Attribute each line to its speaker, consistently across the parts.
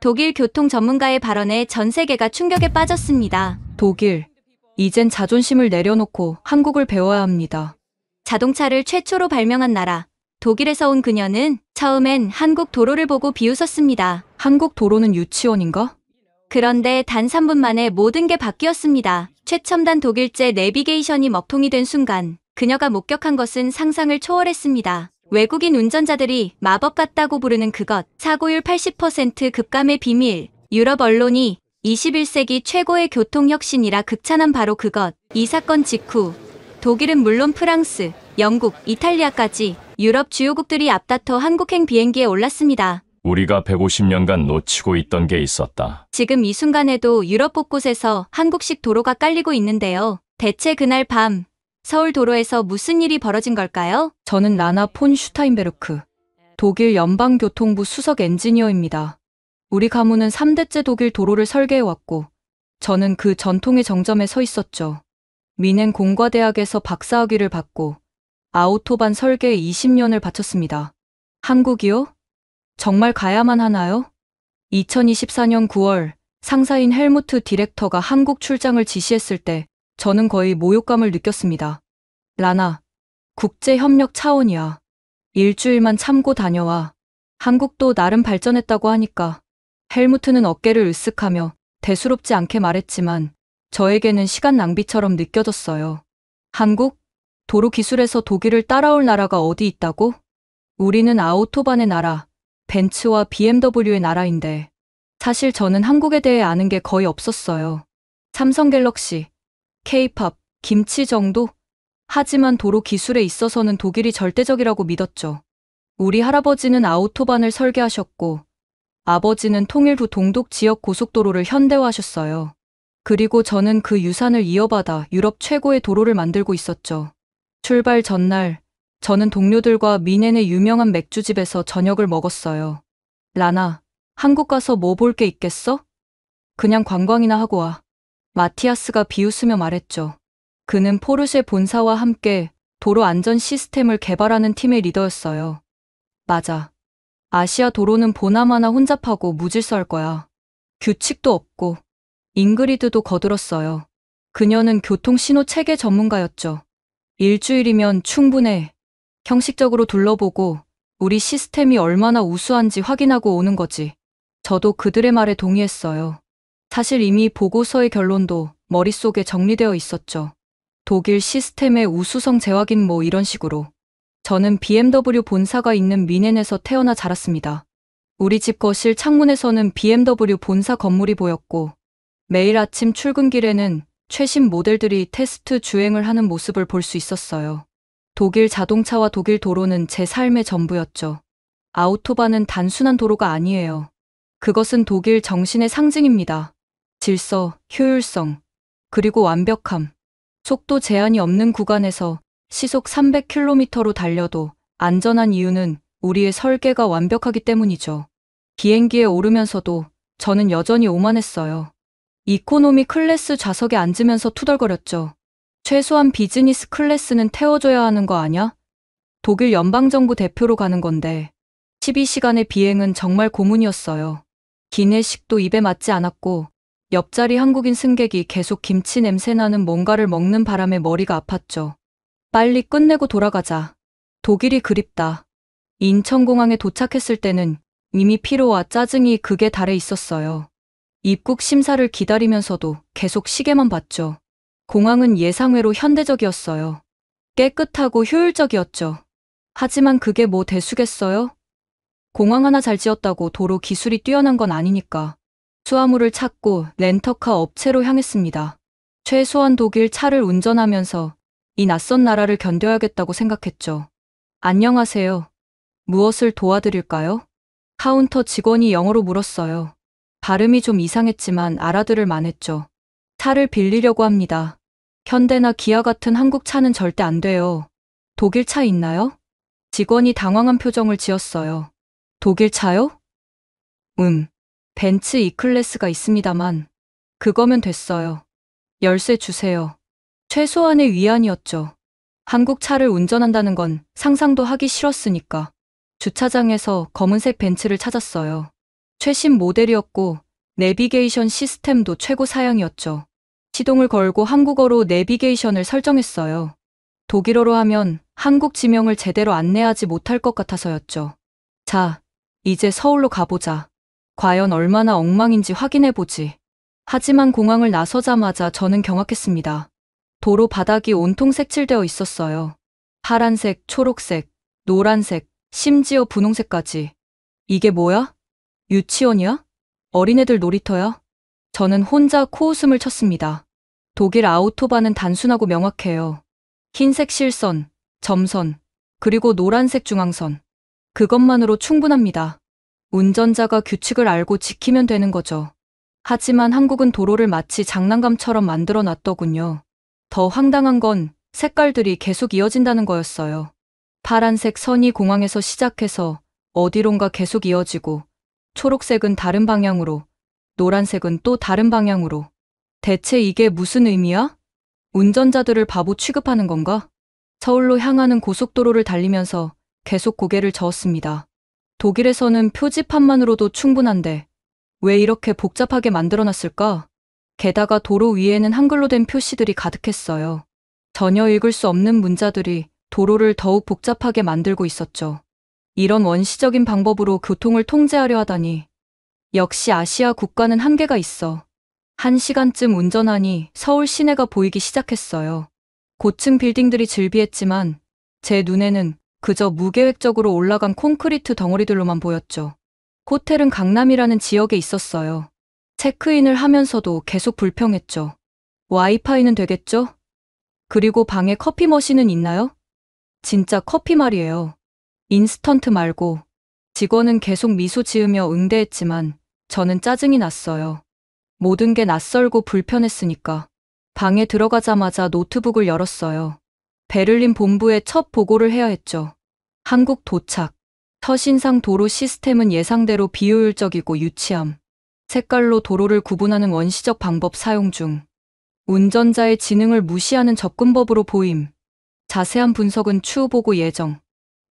Speaker 1: 독일 교통 전문가의 발언에 전 세계가 충격에 빠졌습니다.
Speaker 2: 독일, 이젠 자존심을 내려놓고 한국을 배워야 합니다.
Speaker 1: 자동차를 최초로 발명한 나라. 독일에서 온 그녀는 처음엔 한국 도로를 보고 비웃었습니다.
Speaker 2: 한국 도로는 유치원인가?
Speaker 1: 그런데 단 3분 만에 모든 게 바뀌었습니다. 최첨단 독일제 내비게이션이 먹통이 된 순간 그녀가 목격한 것은 상상을 초월했습니다. 외국인 운전자들이 마법 같다고 부르는 그것, 사고율 80% 급감의 비밀, 유럽 언론이 21세기 최고의 교통혁신이라 극찬한 바로 그것. 이 사건 직후 독일은 물론 프랑스, 영국, 이탈리아까지 유럽 주요국들이 앞다퉈 한국행 비행기에 올랐습니다.
Speaker 3: 우리가 150년간 놓치고 있던 게 있었다.
Speaker 1: 지금 이 순간에도 유럽 곳곳에서 한국식 도로가 깔리고 있는데요. 대체 그날 밤 서울 도로에서 무슨 일이 벌어진 걸까요?
Speaker 2: 저는 라나 폰 슈타인베르크, 독일 연방교통부 수석 엔지니어입니다. 우리 가문은 3대째 독일 도로를 설계해왔고 저는 그 전통의 정점에 서 있었죠. 미넨 공과대학에서 박사학위를 받고 아우토반 설계에 20년을 바쳤습니다. 한국이요? 정말 가야만 하나요? 2024년 9월 상사인 헬무트 디렉터가 한국 출장을 지시했을 때 저는 거의 모욕감을 느꼈습니다. 라나, 국제협력 차원이야. 일주일만 참고 다녀와. 한국도 나름 발전했다고 하니까. 헬무트는 어깨를 으쓱하며 대수롭지 않게 말했지만 저에게는 시간 낭비처럼 느껴졌어요. 한국? 도로 기술에서 독일을 따라올 나라가 어디 있다고? 우리는 아우토반의 나라, 벤츠와 BMW의 나라인데 사실 저는 한국에 대해 아는 게 거의 없었어요. 삼성 갤럭시, K-팝, 김치 정도? 하지만 도로 기술에 있어서는 독일이 절대적이라고 믿었죠. 우리 할아버지는 아우토반을 설계하셨고 아버지는 통일 후 동독 지역 고속도로를 현대화하셨어요. 그리고 저는 그 유산을 이어받아 유럽 최고의 도로를 만들고 있었죠. 출발 전날 저는 동료들과 미넨의 유명한 맥주집에서 저녁을 먹었어요. 라나, 한국 가서 뭐 볼 게 있겠어? 그냥 관광이나 하고 와. 마티아스가 비웃으며 말했죠. 그는 포르쉐 본사와 함께 도로 안전 시스템을 개발하는 팀의 리더였어요. 맞아. 아시아 도로는 보나마나 혼잡하고 무질서할 거야. 규칙도 없고 잉그리드도 거들었어요. 그녀는 교통 신호 체계 전문가였죠. 일주일이면 충분해. 형식적으로 둘러보고 우리 시스템이 얼마나 우수한지 확인하고 오는 거지. 저도 그들의 말에 동의했어요. 사실 이미 보고서의 결론도 머릿속에 정리되어 있었죠. 독일 시스템의 우수성 재확인 뭐 이런 식으로. 저는 BMW 본사가 있는 미넨에서 태어나 자랐습니다. 우리 집 거실 창문에서는 BMW 본사 건물이 보였고 매일 아침 출근길에는 최신 모델들이 테스트 주행을 하는 모습을 볼 수 있었어요. 독일 자동차와 독일 도로는 제 삶의 전부였죠. 아우토반은 단순한 도로가 아니에요. 그것은 독일 정신의 상징입니다. 질서, 효율성, 그리고 완벽함. 속도 제한이 없는 구간에서 시속 300km로 달려도 안전한 이유는 우리의 설계가 완벽하기 때문이죠. 비행기에 오르면서도 저는 여전히 오만했어요. 이코노미 클래스 좌석에 앉으면서 투덜거렸죠. 최소한 비즈니스 클래스는 태워줘야 하는 거 아냐? 독일 연방정부 대표로 가는 건데 12시간의 비행은 정말 고문이었어요. 기내식도 입에 맞지 않았고 옆자리 한국인 승객이 계속 김치 냄새 나는 뭔가를 먹는 바람에 머리가 아팠죠. 빨리 끝내고 돌아가자. 독일이 그립다. 인천공항에 도착했을 때는 이미 피로와 짜증이 극에 달해 있었어요. 입국 심사를 기다리면서도 계속 시계만 봤죠. 공항은 예상외로 현대적이었어요. 깨끗하고 효율적이었죠. 하지만 그게 뭐 대수겠어요? 공항 하나 잘 지었다고 도로 기술이 뛰어난 건 아니니까. 수화물을 찾고 렌터카 업체로 향했습니다. 최소한 독일 차를 운전하면서 이 낯선 나라를 견뎌야겠다고 생각했죠. 안녕하세요. 무엇을 도와드릴까요? 카운터 직원이 영어로 물었어요. 발음이 좀 이상했지만 알아들을 만했죠. 차를 빌리려고 합니다. 현대나 기아 같은 한국 차는 절대 안 돼요. 독일 차 있나요? 직원이 당황한 표정을 지었어요. 독일 차요? 벤츠 E클래스가 있습니다만. 그거면 됐어요. 열쇠 주세요. 최소한의 위안이었죠. 한국 차를 운전한다는 건 상상도 하기 싫었으니까. 주차장에서 검은색 벤츠를 찾았어요. 최신 모델이었고 내비게이션 시스템도 최고 사양이었죠. 시동을 걸고 한국어로 내비게이션을 설정했어요. 독일어로 하면 한국 지명을 제대로 안내하지 못할 것 같아서였죠. 자, 이제 서울로 가보자. 과연 얼마나 엉망인지 확인해보지. 하지만 공항을 나서자마자 저는 경악했습니다. 도로 바닥이 온통 색칠되어 있었어요. 파란색, 초록색, 노란색, 심지어 분홍색까지. 이게 뭐야? 유치원이야? 어린애들 놀이터야? 저는 혼자 코웃음을 쳤습니다. 독일 아우토반은 단순하고 명확해요. 흰색 실선, 점선, 그리고 노란색 중앙선. 그것만으로 충분합니다. 운전자가 규칙을 알고 지키면 되는 거죠. 하지만 한국은 도로를 마치 장난감처럼 만들어 놨더군요. 더 황당한 건 색깔들이 계속 이어진다는 거였어요. 파란색 선이 공항에서 시작해서 어디론가 계속 이어지고, 초록색은 다른 방향으로, 노란색은 또 다른 방향으로. 대체 이게 무슨 의미야? 운전자들을 바보 취급하는 건가? 서울로 향하는 고속도로를 달리면서 계속 고개를 저었습니다. 독일에서는 표지판만으로도 충분한데 왜 이렇게 복잡하게 만들어놨을까? 게다가 도로 위에는 한글로 된 표시들이 가득했어요. 전혀 읽을 수 없는 문자들이 도로를 더욱 복잡하게 만들고 있었죠. 이런 원시적인 방법으로 교통을 통제하려 하다니. 역시 아시아 국가는 한계가 있어. 1시간쯤 운전하니 서울 시내가 보이기 시작했어요. 고층 빌딩들이 즐비했지만 제 눈에는 그저 무계획적으로 올라간 콘크리트 덩어리들로만 보였죠. 호텔은 강남이라는 지역에 있었어요. 체크인을 하면서도 계속 불평했죠. 와이파이는 되겠죠? 그리고 방에 커피 머신은 있나요? 진짜 커피 말이에요. 인스턴트 말고. 직원은 계속 미소 지으며 응대했지만 저는 짜증이 났어요. 모든 게 낯설고 불편했으니까. 방에 들어가자마자 노트북을 열었어요. 베를린 본부에 첫 보고를 해야 했죠. 한국 도착. 첫인상 도로 시스템은 예상대로 비효율적이고 유치함. 색깔로 도로를 구분하는 원시적 방법 사용 중. 운전자의 지능을 무시하는 접근법으로 보임. 자세한 분석은 추후 보고 예정.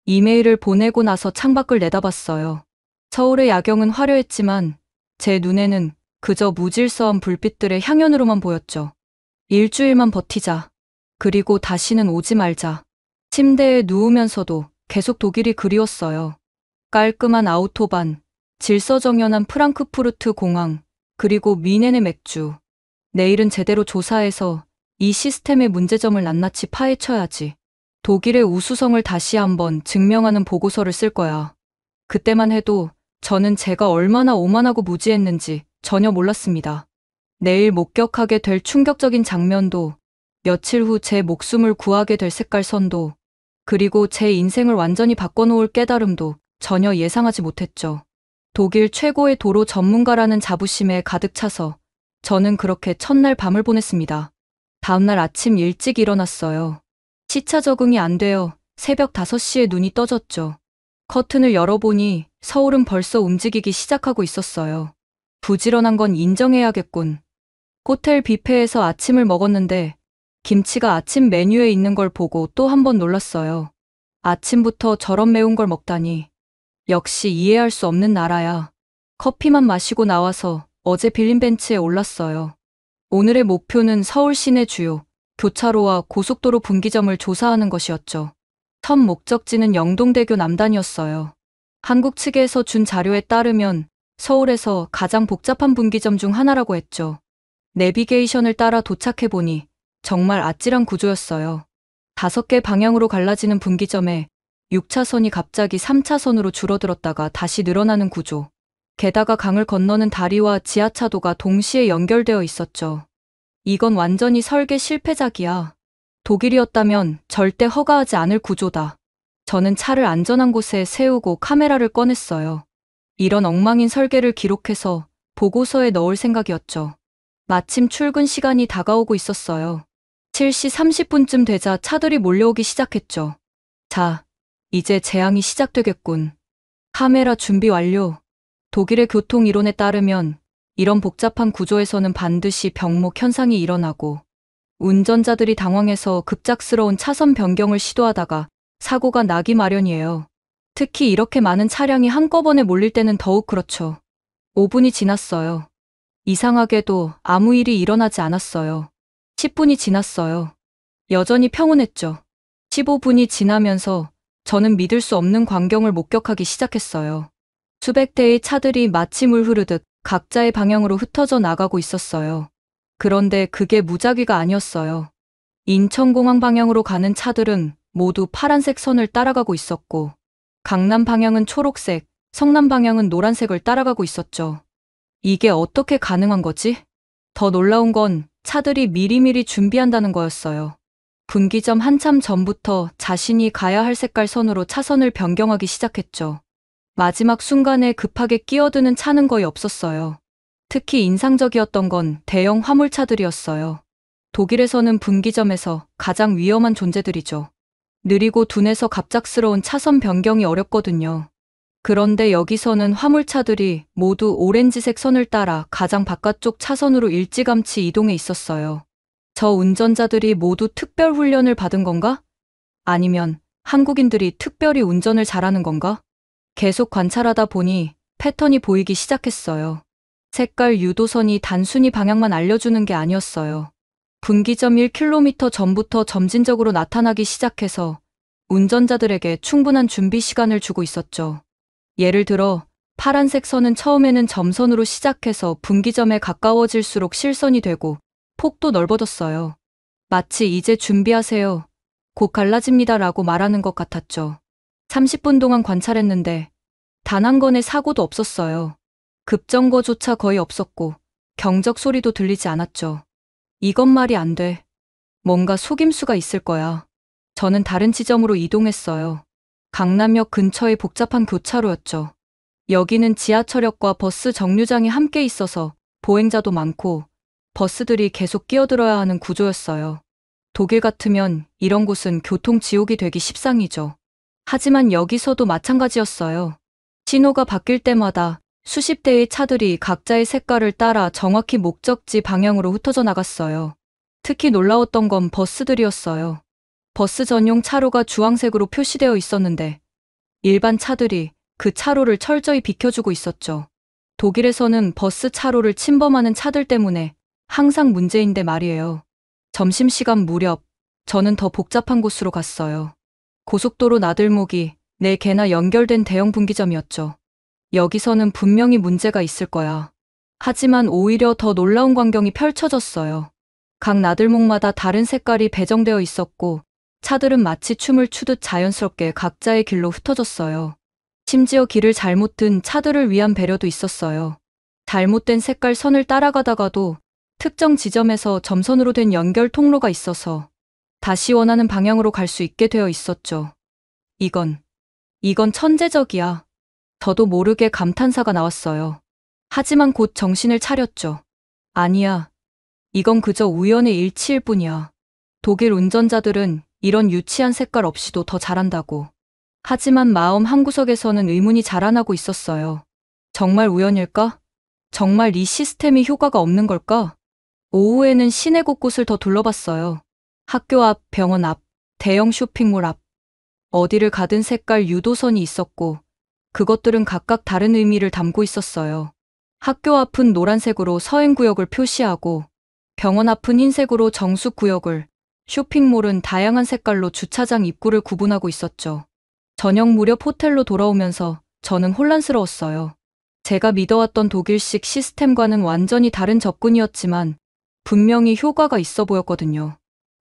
Speaker 2: 이메일을 보내고 나서 창밖을 내다봤어요. 서울의 야경은 화려했지만 제 눈에는 그저 무질서한 불빛들의 향연으로만 보였죠. 일주일만 버티자. 그리고 다시는 오지 말자. 침대에 누우면서도 계속 독일이 그리웠어요. 깔끔한 아우토반, 질서정연한 프랑크푸르트 공항, 그리고 미넨의 맥주. 내일은 제대로 조사해서 이 시스템의 문제점을 낱낱이 파헤쳐야지. 독일의 우수성을 다시 한번 증명하는 보고서를 쓸 거야. 그때만 해도 저는 제가 얼마나 오만하고 무지했는지 전혀 몰랐습니다. 내일 목격하게 될 충격적인 장면도, 며칠 후 제 목숨을 구하게 될 색깔선도, 그리고 제 인생을 완전히 바꿔놓을 깨달음도 전혀 예상하지 못했죠. 독일 최고의 도로 전문가라는 자부심에 가득 차서 저는 그렇게 첫날 밤을 보냈습니다. 다음날 아침 일찍 일어났어요. 시차 적응이 안 되어 새벽 5시에 눈이 떠졌죠. 커튼을 열어보니 서울은 벌써 움직이기 시작하고 있었어요. 부지런한 건 인정해야겠군. 호텔 뷔페에서 아침을 먹었는데 김치가 아침 메뉴에 있는 걸 보고 또 한 번 놀랐어요. 아침부터 저런 매운 걸 먹다니. 역시 이해할 수 없는 나라야. 커피만 마시고 나와서 어제 빌린 벤치에 올랐어요. 오늘의 목표는 서울 시내 주요 교차로와 고속도로 분기점을 조사하는 것이었죠. 첫 목적지는 영동대교 남단이었어요. 한국 측에서 준 자료에 따르면 서울에서 가장 복잡한 분기점 중 하나라고 했죠. 내비게이션을 따라 도착해보니 정말 아찔한 구조였어요. 5개 방향으로 갈라지는 분기점에 6차선이 갑자기 3차선으로 줄어들었다가 다시 늘어나는 구조. 게다가 강을 건너는 다리와 지하차도가 동시에 연결되어 있었죠. 이건 완전히 설계 실패작이야. 독일이었다면 절대 허가하지 않을 구조다. 저는 차를 안전한 곳에 세우고 카메라를 꺼냈어요. 이런 엉망인 설계를 기록해서 보고서에 넣을 생각이었죠. 마침 출근 시간이 다가오고 있었어요. 7시 30분쯤 되자 차들이 몰려오기 시작했죠. 자, 이제 재앙이 시작되겠군. 카메라 준비 완료. 독일의 교통 이론에 따르면 이런 복잡한 구조에서는 반드시 병목 현상이 일어나고 운전자들이 당황해서 급작스러운 차선 변경을 시도하다가 사고가 나기 마련이에요. 특히 이렇게 많은 차량이 한꺼번에 몰릴 때는 더욱 그렇죠. 5분이 지났어요. 이상하게도 아무 일이 일어나지 않았어요. 10분이 지났어요. 여전히 평온했죠. 15분이 지나면서 저는 믿을 수 없는 광경을 목격하기 시작했어요. 수백 대의 차들이 마치 물 흐르듯 각자의 방향으로 흩어져 나가고 있었어요. 그런데 그게 무작위가 아니었어요. 인천공항 방향으로 가는 차들은 모두 파란색 선을 따라가고 있었고, 강남 방향은 초록색, 성남 방향은 노란색을 따라가고 있었죠. 이게 어떻게 가능한 거지? 더 놀라운 건 차들이 미리미리 준비한다는 거였어요. 분기점 한참 전부터 자신이 가야 할 색깔 선으로 차선을 변경하기 시작했죠. 마지막 순간에 급하게 끼어드는 차는 거의 없었어요. 특히 인상적이었던 건 대형 화물차들이었어요. 독일에서는 분기점에서 가장 위험한 존재들이죠. 느리고 둔해서 갑작스러운 차선 변경이 어렵거든요. 그런데 여기서는 화물차들이 모두 오렌지색 선을 따라 가장 바깥쪽 차선으로 일찌감치 이동해 있었어요. 저 운전자들이 모두 특별 훈련을 받은 건가? 아니면 한국인들이 특별히 운전을 잘하는 건가? 계속 관찰하다 보니 패턴이 보이기 시작했어요. 색깔 유도선이 단순히 방향만 알려주는 게 아니었어요. 분기점 1km 전부터 점진적으로 나타나기 시작해서 운전자들에게 충분한 준비 시간을 주고 있었죠. 예를 들어 파란색 선은 처음에는 점선으로 시작해서 분기점에 가까워질수록 실선이 되고 폭도 넓어졌어요. 마치 이제 준비하세요. 곧 갈라집니다라고 말하는 것 같았죠. 30분 동안 관찰했는데 단 한 건의 사고도 없었어요. 급정거조차 거의 없었고 경적 소리도 들리지 않았죠. 이건 말이 안 돼. 뭔가 속임수가 있을 거야. 저는 다른 지점으로 이동했어요. 강남역 근처의 복잡한 교차로였죠. 여기는 지하철역과 버스 정류장이 함께 있어서 보행자도 많고 버스들이 계속 끼어들어야 하는 구조였어요. 독일 같으면 이런 곳은 교통지옥이 되기 십상이죠. 하지만 여기서도 마찬가지였어요. 신호가 바뀔 때마다 수십 대의 차들이 각자의 색깔을 따라 정확히 목적지 방향으로 흩어져 나갔어요. 특히 놀라웠던 건 버스들이었어요. 버스 전용 차로가 주황색으로 표시되어 있었는데 일반 차들이 그 차로를 철저히 비켜주고 있었죠. 독일에서는 버스 차로를 침범하는 차들 때문에 항상 문제인데 말이에요. 점심시간 무렵 저는 더 복잡한 곳으로 갔어요. 고속도로 나들목이 4개나 연결된 대형 분기점이었죠. 여기서는 분명히 문제가 있을 거야. 하지만 오히려 더 놀라운 광경이 펼쳐졌어요. 각 나들목마다 다른 색깔이 배정되어 있었고 차들은 마치 춤을 추듯 자연스럽게 각자의 길로 흩어졌어요. 심지어 길을 잘못 든 차들을 위한 배려도 있었어요. 잘못된 색깔 선을 따라가다가도 특정 지점에서 점선으로 된 연결 통로가 있어서 다시 원하는 방향으로 갈 수 있게 되어 있었죠. 이건 천재적이야. 저도 모르게 감탄사가 나왔어요. 하지만 곧 정신을 차렸죠. 아니야. 이건 그저 우연의 일치일 뿐이야. 독일 운전자들은 이런 유치한 색깔 없이도 더 잘한다고. 하지만 마음 한구석에서는 의문이 자라나고 있었어요. 정말 우연일까? 정말 이 시스템이 효과가 없는 걸까? 오후에는 시내 곳곳을 더 둘러봤어요. 학교 앞, 병원 앞, 대형 쇼핑몰 앞. 어디를 가든 색깔 유도선이 있었고 그것들은 각각 다른 의미를 담고 있었어요. 학교 앞은 노란색으로 서행구역을 표시하고 병원 앞은 흰색으로 정숙구역을, 쇼핑몰은 다양한 색깔로 주차장 입구를 구분하고 있었죠. 저녁 무렵 호텔로 돌아오면서 저는 혼란스러웠어요. 제가 믿어왔던 독일식 시스템과는 완전히 다른 접근이었지만 분명히 효과가 있어 보였거든요.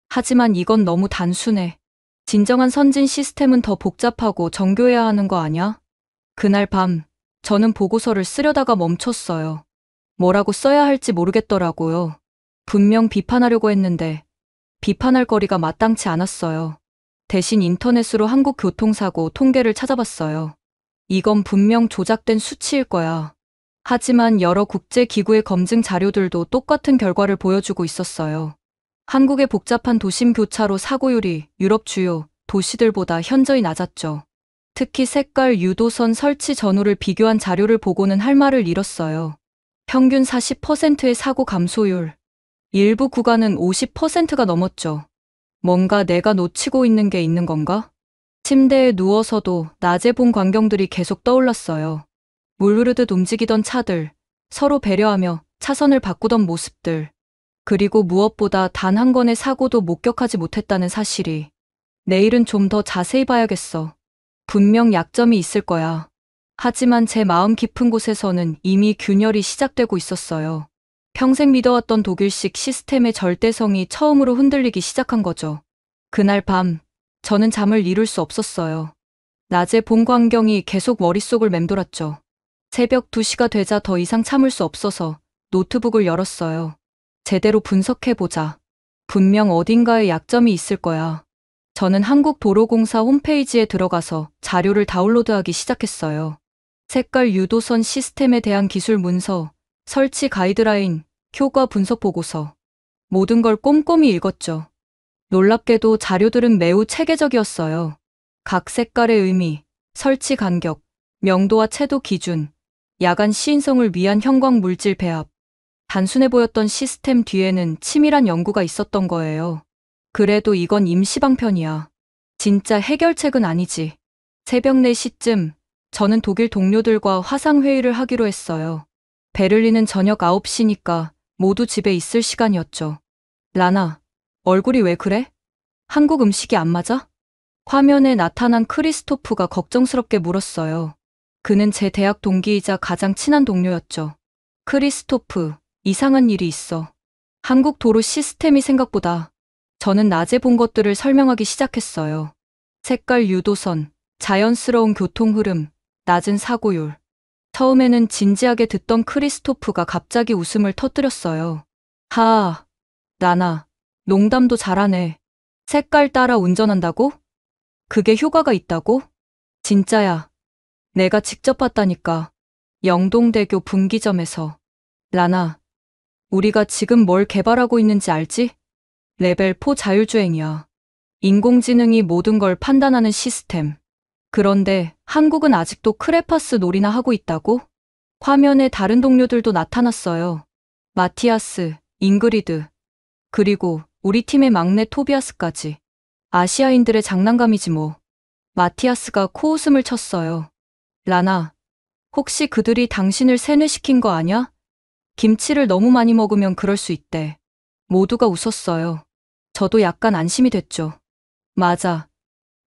Speaker 2: 하지만 이건 너무 단순해. 진정한 선진 시스템은 더 복잡하고 정교해야 하는 거 아냐? 그날 밤 저는 보고서를 쓰려다가 멈췄어요. 뭐라고 써야 할지 모르겠더라고요. 분명 비판하려고 했는데 비판할 거리가 마땅치 않았어요. 대신 인터넷으로 한국 교통사고 통계를 찾아봤어요. 이건 분명 조작된 수치일 거야. 하지만 여러 국제기구의 검증 자료들도 똑같은 결과를 보여주고 있었어요. 한국의 복잡한 도심 교차로 사고율이 유럽 주요 도시들보다 현저히 낮았죠. 특히 색깔 유도선 설치 전후를 비교한 자료를 보고는 할 말을 잃었어요. 평균 40%의 사고 감소율, 일부 구간은 50%가 넘었죠. 뭔가 내가 놓치고 있는 게 있는 건가? 침대에 누워서도 낮에 본 광경들이 계속 떠올랐어요. 물 흐르듯 움직이던 차들, 서로 배려하며 차선을 바꾸던 모습들. 그리고 무엇보다 단 한 건의 사고도 목격하지 못했다는 사실이. 내일은 좀 더 자세히 봐야겠어. 분명 약점이 있을 거야. 하지만 제 마음 깊은 곳에서는 이미 균열이 시작되고 있었어요. 평생 믿어왔던 독일식 시스템의 절대성이 처음으로 흔들리기 시작한 거죠. 그날 밤, 저는 잠을 이룰 수 없었어요. 낮에 본 광경이 계속 머릿속을 맴돌았죠. 새벽 2시가 되자 더 이상 참을 수 없어서 노트북을 열었어요. 제대로 분석해보자. 분명 어딘가에 약점이 있을 거야. 저는 한국도로공사 홈페이지에 들어가서 자료를 다운로드하기 시작했어요. 색깔 유도선 시스템에 대한 기술 문서, 설치 가이드라인, 효과 분석 보고서. 모든 걸 꼼꼼히 읽었죠. 놀랍게도 자료들은 매우 체계적이었어요. 각 색깔의 의미, 설치 간격, 명도와 채도 기준, 야간 시인성을 위한 형광 물질 배합. 단순해 보였던 시스템 뒤에는 치밀한 연구가 있었던 거예요. 그래도 이건 임시방편이야. 진짜 해결책은 아니지. 새벽 4시쯤 저는 독일 동료들과 화상회의를 하기로 했어요. 베를린은 저녁 9시니까 모두 집에 있을 시간이었죠. 라나, 얼굴이 왜 그래? 한국 음식이 안 맞아? 화면에 나타난 크리스토프가 걱정스럽게 물었어요. 그는 제 대학 동기이자 가장 친한 동료였죠. 크리스토프, 이상한 일이 있어. 한국 도로 시스템이 생각보다. 저는 낮에 본 것들을 설명하기 시작했어요. 색깔 유도선, 자연스러운 교통 흐름, 낮은 사고율. 처음에는 진지하게 듣던 크리스토프가 갑자기 웃음을 터뜨렸어요. 하, 라나, 농담도 잘하네. 색깔 따라 운전한다고? 그게 효과가 있다고? 진짜야. 내가 직접 봤다니까. 영동대교 분기점에서. 라나, 우리가 지금 뭘 개발하고 있는지 알지? 레벨 4 자율주행이야. 인공지능이 모든 걸 판단하는 시스템. 그런데 한국은 아직도 크레파스 놀이나 하고 있다고? 화면에 다른 동료들도 나타났어요. 마티아스, 잉그리드, 그리고 우리 팀의 막내 토비아스까지. 아시아인들의 장난감이지 뭐. 마티아스가 코웃음을 쳤어요. 라나, 혹시 그들이 당신을 세뇌시킨 거 아냐? 김치를 너무 많이 먹으면 그럴 수 있대. 모두가 웃었어요. 저도 약간 안심이 됐죠. 맞아.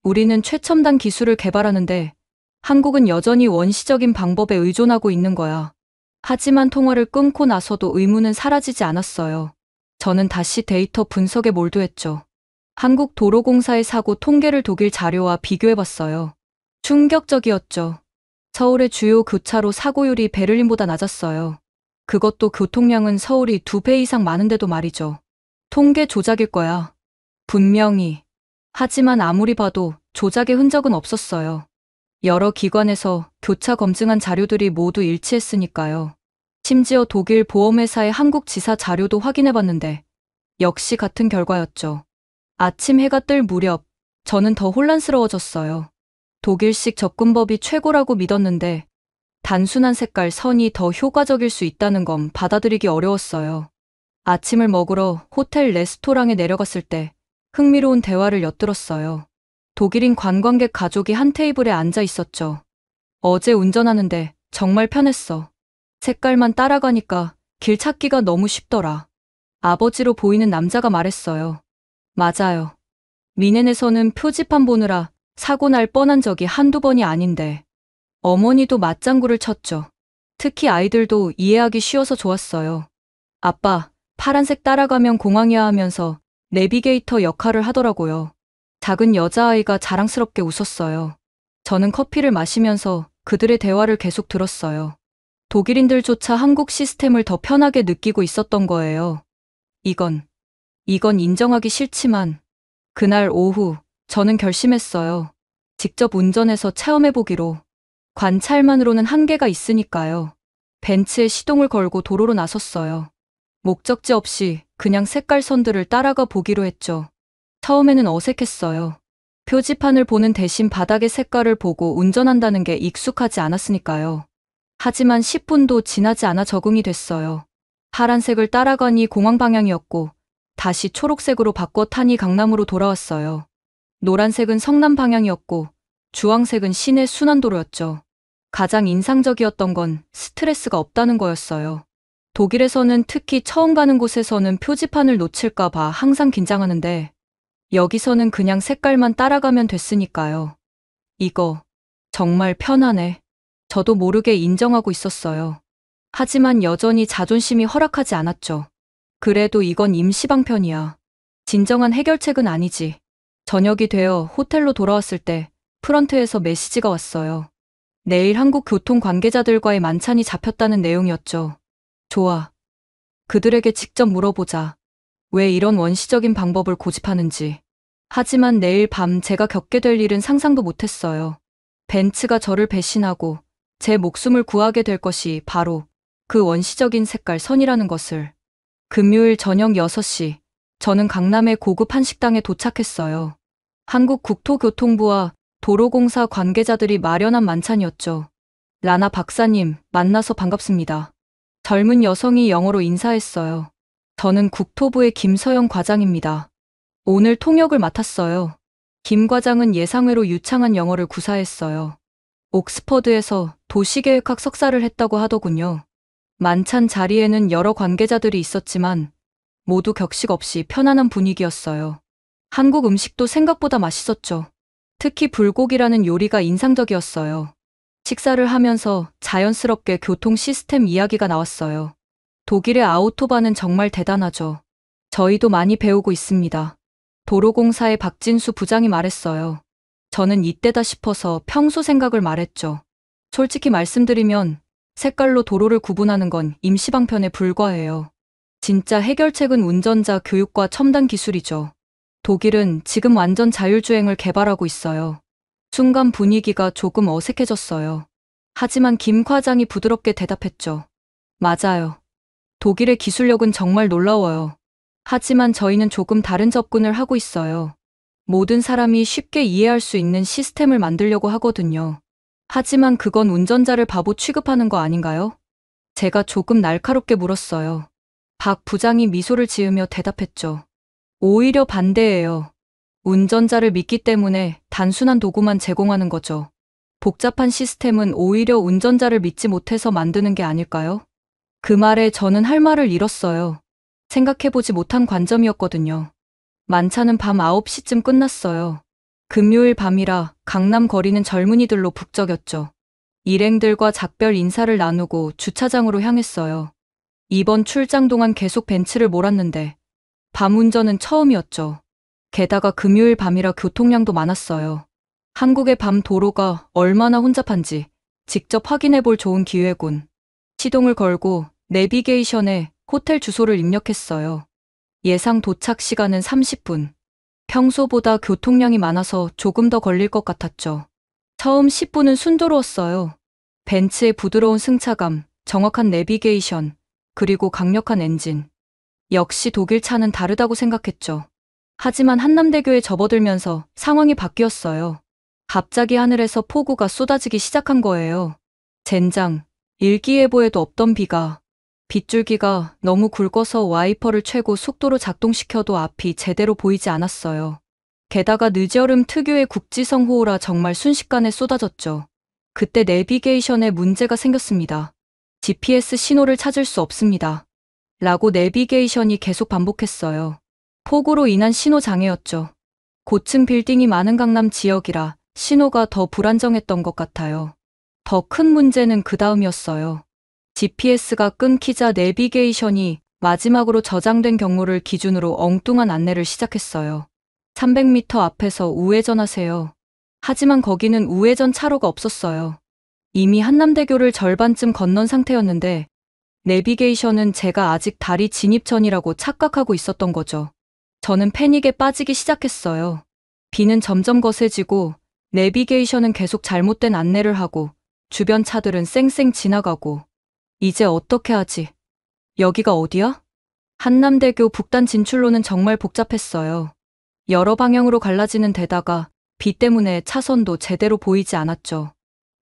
Speaker 2: 우리는 최첨단 기술을 개발하는데 한국은 여전히 원시적인 방법에 의존하고 있는 거야. 하지만 통화를 끊고 나서도 의문은 사라지지 않았어요. 저는 다시 데이터 분석에 몰두했죠. 한국도로공사의 사고 통계를 독일 자료와 비교해봤어요. 충격적이었죠. 서울의 주요 교차로 사고율이 베를린보다 낮았어요. 그것도 교통량은 서울이 2배 이상 많은데도 말이죠. 통계 조작일 거야. 분명히. 하지만 아무리 봐도 조작의 흔적은 없었어요. 여러 기관에서 교차 검증한 자료들이 모두 일치했으니까요. 심지어 독일 보험회사의 한국 지사 자료도 확인해봤는데 역시 같은 결과였죠. 아침 해가 뜰 무렵 저는 더 혼란스러워졌어요. 독일식 접근법이 최고라고 믿었는데 단순한 색깔 선이 더 효과적일 수 있다는 건 받아들이기 어려웠어요. 아침을 먹으러 호텔 레스토랑에 내려갔을 때 흥미로운 대화를 엿들었어요. 독일인 관광객 가족이 한 테이블에 앉아 있었죠. 어제 운전하는데 정말 편했어. 색깔만 따라가니까 길 찾기가 너무 쉽더라. 아버지로 보이는 남자가 말했어요. 맞아요. 미넨에서는 표지판 보느라 사고 날 뻔한 적이 한두 번이 아닌데. 어머니도 맞장구를 쳤죠. 특히 아이들도 이해하기 쉬워서 좋았어요. 아빠, 파란색 따라가면 공항이야 하면서 내비게이터 역할을 하더라고요. 작은 여자아이가 자랑스럽게 웃었어요. 저는 커피를 마시면서 그들의 대화를 계속 들었어요. 독일인들조차 한국 시스템을 더 편하게 느끼고 있었던 거예요. 이건 인정하기 싫지만 그날 오후 저는 결심했어요. 직접 운전해서 체험해보기로. 관찰만으로는 한계가 있으니까요. 벤츠에 시동을 걸고 도로로 나섰어요. 목적지 없이 그냥 색깔 선들을 따라가 보기로 했죠. 처음에는 어색했어요. 표지판을 보는 대신 바닥의 색깔을 보고 운전한다는 게 익숙하지 않았으니까요. 하지만 10분도 지나지 않아 적응이 됐어요. 파란색을 따라가니 공항 방향이었고 다시 초록색으로 바꿔 타니 강남으로 돌아왔어요. 노란색은 성남 방향이었고 주황색은 시내 순환도로였죠. 가장 인상적이었던 건 스트레스가 없다는 거였어요. 독일에서는 특히 처음 가는 곳에서는 표지판을 놓칠까봐 항상 긴장하는데 여기서는 그냥 색깔만 따라가면 됐으니까요. 이거 정말 편하네. 저도 모르게 인정하고 있었어요. 하지만 여전히 자존심이 허락하지 않았죠. 그래도 이건 임시방편이야. 진정한 해결책은 아니지. 저녁이 되어 호텔로 돌아왔을 때 프런트에서 메시지가 왔어요. 내일 한국 교통 관계자들과의 만찬이 잡혔다는 내용이었죠. 좋아. 그들에게 직접 물어보자. 왜 이런 원시적인 방법을 고집하는지. 하지만 내일 밤 제가 겪게 될 일은 상상도 못했어요. 벤츠가 저를 배신하고 제 목숨을 구하게 될 것이 바로 그 원시적인 색깔 선이라는 것을. 금요일 저녁 6시, 저는 강남의 고급 한식당에 도착했어요. 한국 국토교통부와 도로공사 관계자들이 마련한 만찬이었죠. 라나 박사님, 만나서 반갑습니다. 젊은 여성이 영어로 인사했어요. 저는 국토부의 김서영 과장입니다. 오늘 통역을 맡았어요. 김 과장은 예상외로 유창한 영어를 구사했어요. 옥스퍼드에서 도시계획학 석사를 했다고 하더군요. 만찬 자리에는 여러 관계자들이 있었지만 모두 격식 없이 편안한 분위기였어요. 한국 음식도 생각보다 맛있었죠. 특히 불고기라는 요리가 인상적이었어요. 식사를 하면서 자연스럽게 교통 시스템 이야기가 나왔어요. 독일의 아우토바는 정말 대단하죠. 저희도 많이 배우고 있습니다. 도로공사의 박진수 부장이 말했어요. 저는 이때다 싶어서 평소 생각을 말했죠. 솔직히 말씀드리면 색깔로 도로를 구분하는 건 임시방편에 불과해요. 진짜 해결책은 운전자 교육과 첨단 기술이죠. 독일은 지금 완전 자율주행을 개발하고 있어요. 순간 분위기가 조금 어색해졌어요. 하지만 김 과장이 부드럽게 대답했죠. 맞아요. 독일의 기술력은 정말 놀라워요. 하지만 저희는 조금 다른 접근을 하고 있어요. 모든 사람이 쉽게 이해할 수 있는 시스템을 만들려고 하거든요. 하지만 그건 운전자를 바보 취급하는 거 아닌가요? 제가 조금 날카롭게 물었어요. 박 부장이 미소를 지으며 대답했죠. 오히려 반대예요. 운전자를 믿기 때문에 단순한 도구만 제공하는 거죠. 복잡한 시스템은 오히려 운전자를 믿지 못해서 만드는 게 아닐까요? 그 말에 저는 할 말을 잃었어요. 생각해보지 못한 관점이었거든요. 만찬은 밤 9시쯤 끝났어요. 금요일 밤이라 강남 거리는 젊은이들로 북적였죠. 일행들과 작별 인사를 나누고 주차장으로 향했어요. 이번 출장 동안 계속 벤츠를 몰았는데 밤 운전은 처음이었죠. 게다가 금요일 밤이라 교통량도 많았어요. 한국의 밤 도로가 얼마나 혼잡한지 직접 확인해볼 좋은 기회군. 시동을 걸고 내비게이션에 호텔 주소를 입력했어요. 예상 도착 시간은 30분. 평소보다 교통량이 많아서 조금 더 걸릴 것 같았죠. 처음 10분은 순조로웠어요. 벤츠의 부드러운 승차감, 정확한 내비게이션, 그리고 강력한 엔진. 역시 독일 차는 다르다고 생각했죠. 하지만 한남대교에 접어들면서 상황이 바뀌었어요. 갑자기 하늘에서 폭우가 쏟아지기 시작한 거예요. 젠장, 일기예보에도 없던 비가. 빗줄기가 너무 굵어서 와이퍼를 최고 속도로 작동시켜도 앞이 제대로 보이지 않았어요. 게다가 늦여름 특유의 국지성 호우라 정말 순식간에 쏟아졌죠. 그때 내비게이션에 문제가 생겼습니다. GPS 신호를 찾을 수 없습니다. 라고 내비게이션이 계속 반복했어요. 폭우로 인한 신호 장애였죠. 고층 빌딩이 많은 강남 지역이라 신호가 더 불안정했던 것 같아요. 더 큰 문제는 그 다음이었어요. GPS가 끊기자 내비게이션이 마지막으로 저장된 경로를 기준으로 엉뚱한 안내를 시작했어요. 300m 앞에서 우회전하세요. 하지만 거기는 우회전 차로가 없었어요. 이미 한남대교를 절반쯤 건넌 상태였는데 내비게이션은 제가 아직 다리 진입 전이라고 착각하고 있었던 거죠. 저는 패닉에 빠지기 시작했어요. 비는 점점 거세지고 내비게이션은 계속 잘못된 안내를 하고 주변 차들은 쌩쌩 지나가고 이제 어떻게 하지? 여기가 어디야? 한남대교 북단 진출로는 정말 복잡했어요. 여러 방향으로 갈라지는 데다가 비 때문에 차선도 제대로 보이지 않았죠.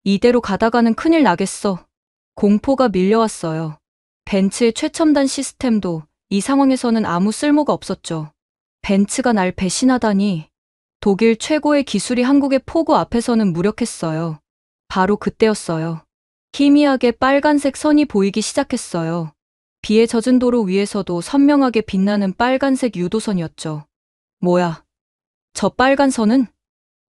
Speaker 2: 이대로 가다가는 큰일 나겠어. 공포가 밀려왔어요. 벤츠의 최첨단 시스템도 이 상황에서는 아무 쓸모가 없었죠. 벤츠가 날 배신하다니. 독일 최고의 기술이 한국의 폭우 앞에서는 무력했어요. 바로 그때였어요. 희미하게 빨간색 선이 보이기 시작했어요. 비에 젖은 도로 위에서도 선명하게 빛나는 빨간색 유도선이었죠. 뭐야? 저 빨간 선은?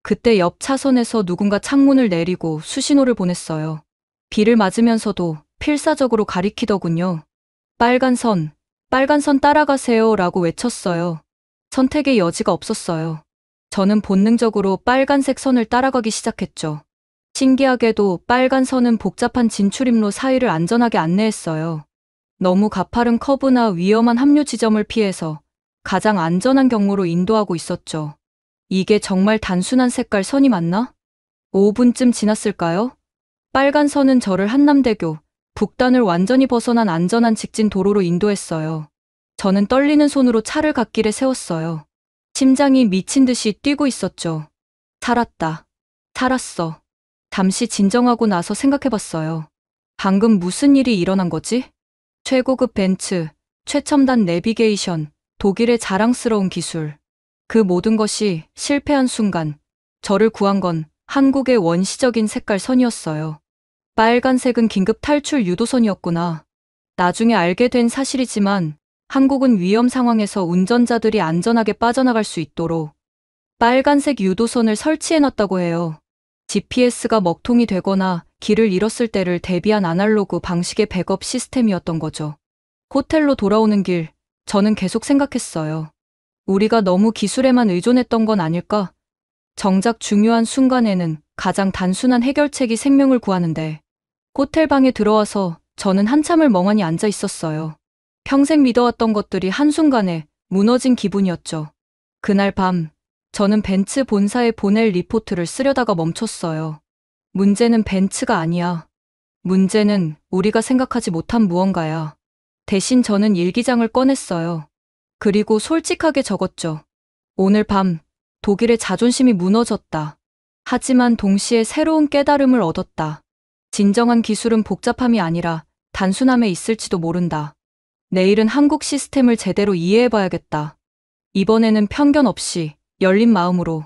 Speaker 2: 그때 옆 차선에서 누군가 창문을 내리고 수신호를 보냈어요. 비를 맞으면서도 필사적으로 가리키더군요. 빨간 선 따라가세요 라고 외쳤어요. 선택의 여지가 없었어요. 저는 본능적으로 빨간색 선을 따라가기 시작했죠. 신기하게도 빨간 선은 복잡한 진출입로 사이를 안전하게 안내했어요. 너무 가파른 커브나 위험한 합류 지점을 피해서 가장 안전한 경로로 인도하고 있었죠. 이게 정말 단순한 색깔 선이 맞나? 5분쯤 지났을까요? 빨간 선은 저를 한남대교, 북단을 완전히 벗어난 안전한 직진 도로로 인도했어요. 저는 떨리는 손으로 차를 갓길에 세웠어요. 심장이 미친 듯이 뛰고 있었죠. 살았다. 살았어. 잠시 진정하고 나서 생각해봤어요. 방금 무슨 일이 일어난 거지? 최고급 벤츠, 최첨단 내비게이션, 독일의 자랑스러운 기술. 그 모든 것이 실패한 순간, 저를 구한 건 한국의 원시적인 색깔 선이었어요. 빨간색은 긴급 탈출 유도선이었구나. 나중에 알게 된 사실이지만 한국은 위험 상황에서 운전자들이 안전하게 빠져나갈 수 있도록 빨간색 유도선을 설치해놨다고 해요. GPS가 먹통이 되거나 길을 잃었을 때를 대비한 아날로그 방식의 백업 시스템이었던 거죠. 호텔로 돌아오는 길, 저는 계속 생각했어요. 우리가 너무 기술에만 의존했던 건 아닐까? 정작 중요한 순간에는 가장 단순한 해결책이 생명을 구하는데, 호텔 방에 들어와서 저는 한참을 멍하니 앉아 있었어요. 평생 믿어왔던 것들이 한순간에 무너진 기분이었죠. 그날 밤, 저는 벤츠 본사에 보낼 리포트를 쓰려다가 멈췄어요. 문제는 벤츠가 아니야. 문제는 우리가 생각하지 못한 무언가야. 대신 저는 일기장을 꺼냈어요. 그리고 솔직하게 적었죠. 오늘 밤, 독일의 자존심이 무너졌다. 하지만 동시에 새로운 깨달음을 얻었다. 진정한 기술은 복잡함이 아니라 단순함에 있을지도 모른다. 내일은 한국 시스템을 제대로 이해해봐야겠다. 이번에는 편견 없이 열린 마음으로.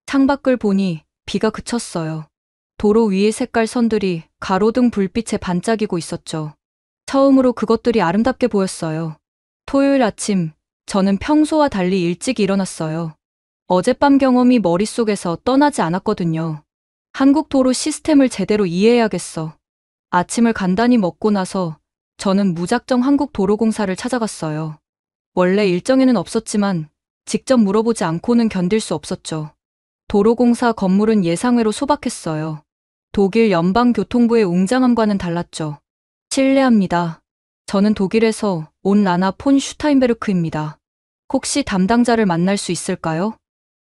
Speaker 2: 창밖을 보니 비가 그쳤어요. 도로 위의 색깔 선들이 가로등 불빛에 반짝이고 있었죠. 처음으로 그것들이 아름답게 보였어요. 토요일 아침, 저는 평소와 달리 일찍 일어났어요. 어젯밤 경험이 머릿속에서 떠나지 않았거든요. 한국 도로 시스템을 제대로 이해해야겠어. 아침을 간단히 먹고 나서 저는 무작정 한국도로공사를 찾아갔어요. 원래 일정에는 없었지만 직접 물어보지 않고는 견딜 수 없었죠. 도로공사 건물은 예상외로 소박했어요. 독일 연방교통부의 웅장함과는 달랐죠. 실례합니다. 저는 독일에서 온 라나 폰 슈타인베르크입니다. 혹시 담당자를 만날 수 있을까요?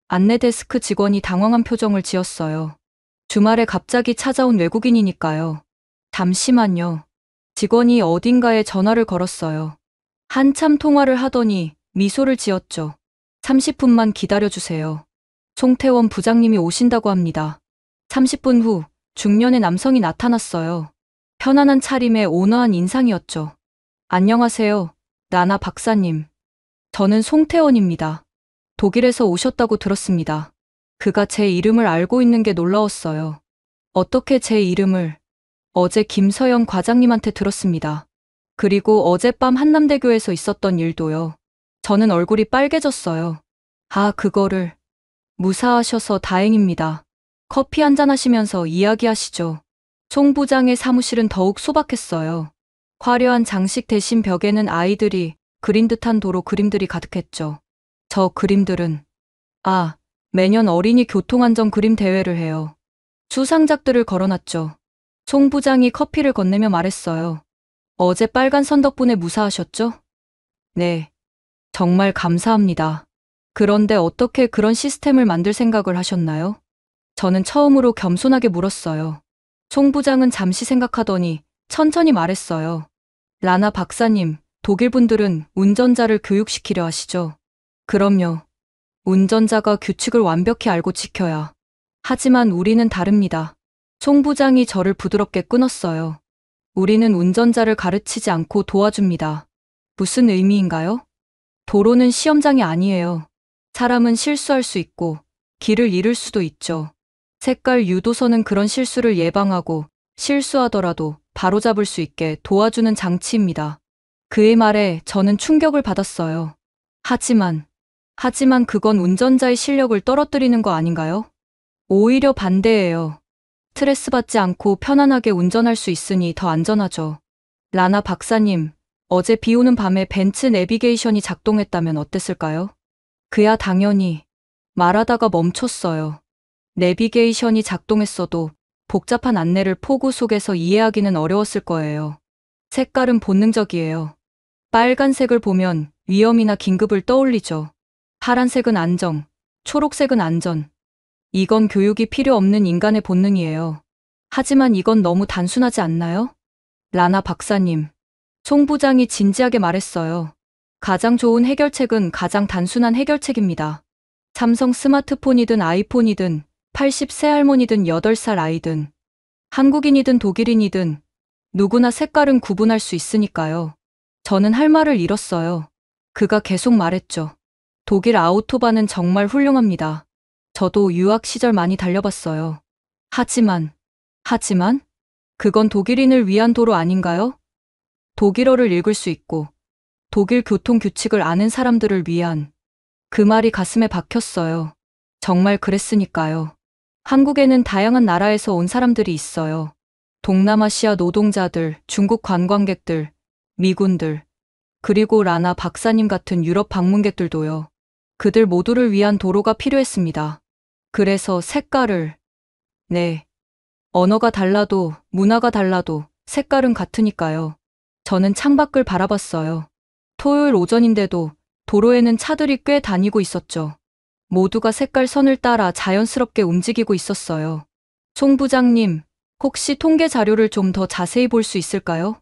Speaker 2: 안내 데스크 직원이 당황한 표정을 지었어요. 주말에 갑자기 찾아온 외국인이니까요. 잠시만요. 직원이 어딘가에 전화를 걸었어요. 한참 통화를 하더니 미소를 지었죠. 30분만 기다려주세요. 송태원 부장님이 오신다고 합니다. 30분 후 중년의 남성이 나타났어요. 편안한 차림에 온화한 인상이었죠. 안녕하세요, 라나 박사님. 저는 송태원입니다. 독일에서 오셨다고 들었습니다. 그가 제 이름을 알고 있는 게 놀라웠어요. 어떻게 제 이름을? 어제 김서영 과장님한테 들었습니다. 그리고 어젯밤 한남대교에서 있었던 일도요. 저는 얼굴이 빨개졌어요. 아, 그거를. 무사하셔서 다행입니다. 커피 한잔 하시면서 이야기하시죠. 송 부장의 사무실은 더욱 소박했어요. 화려한 장식 대신 벽에는 아이들이 그린 듯한 도로 그림들이 가득했죠. 저 그림들은 매년 어린이 교통안전 그림 대회를 해요. 수상작들을 걸어놨죠. 송 부장이 커피를 건네며 말했어요. 어제 빨간 선 덕분에 무사하셨죠? 네. 정말 감사합니다. 그런데 어떻게 그런 시스템을 만들 생각을 하셨나요? 저는 처음으로 겸손하게 물었어요. 송 부장은 잠시 생각하더니 천천히 말했어요. 라나 박사님, 독일 분들은 운전자를 교육시키려 하시죠? 그럼요. 운전자가 규칙을 완벽히 알고 지켜야. 하지만 우리는 다릅니다. 송 부장이 저를 부드럽게 끊었어요. 우리는 운전자를 가르치지 않고 도와줍니다. 무슨 의미인가요? 도로는 시험장이 아니에요. 사람은 실수할 수 있고 길을 잃을 수도 있죠. 색깔 유도선은 그런 실수를 예방하고 실수하더라도 바로잡을 수 있게 도와주는 장치입니다. 그의 말에 저는 충격을 받았어요. 하지만 그건 운전자의 실력을 떨어뜨리는 거 아닌가요? 오히려 반대예요. 스트레스 받지 않고 편안하게 운전할 수 있으니 더 안전하죠. 라나 박사님, 어제 비 오는 밤에 벤츠 내비게이션이 작동했다면 어땠을까요? 그야 당연히 말하다가 멈췄어요. 내비게이션이 작동했어도 복잡한 안내를 폭우 속에서 이해하기는 어려웠을 거예요. 색깔은 본능적이에요. 빨간색을 보면 위험이나 긴급을 떠올리죠. 파란색은 안정, 초록색은 안전. 이건 교육이 필요 없는 인간의 본능이에요. 하지만 이건 너무 단순하지 않나요? 라나 박사님, 송 부장이 진지하게 말했어요. 가장 좋은 해결책은 가장 단순한 해결책입니다. 삼성 스마트폰이든 아이폰이든 80세 할머니든 8살 아이든 한국인이든 독일인이든 누구나 색깔은 구분할 수 있으니까요. 저는 할 말을 잃었어요. 그가 계속 말했죠. 독일 아우토반은 정말 훌륭합니다. 저도 유학 시절 많이 달려봤어요. 하지만 그건 독일인을 위한 도로 아닌가요? 독일어를 읽을 수 있고 독일 교통 규칙을 아는 사람들을 위한. 그 말이 가슴에 박혔어요. 정말 그랬으니까요. 한국에는 다양한 나라에서 온 사람들이 있어요. 동남아시아 노동자들, 중국 관광객들, 미군들, 그리고 라나 박사님 같은 유럽 방문객들도요. 그들 모두를 위한 도로가 필요했습니다. 그래서 색깔을, 네. 언어가 달라도, 문화가 달라도 색깔은 같으니까요. 저는 창밖을 바라봤어요. 토요일 오전인데도 도로에는 차들이 꽤 다니고 있었죠. 모두가 색깔 선을 따라 자연스럽게 움직이고 있었어요. 송 부장님, 혹시 통계 자료를 좀 더 자세히 볼 수 있을까요?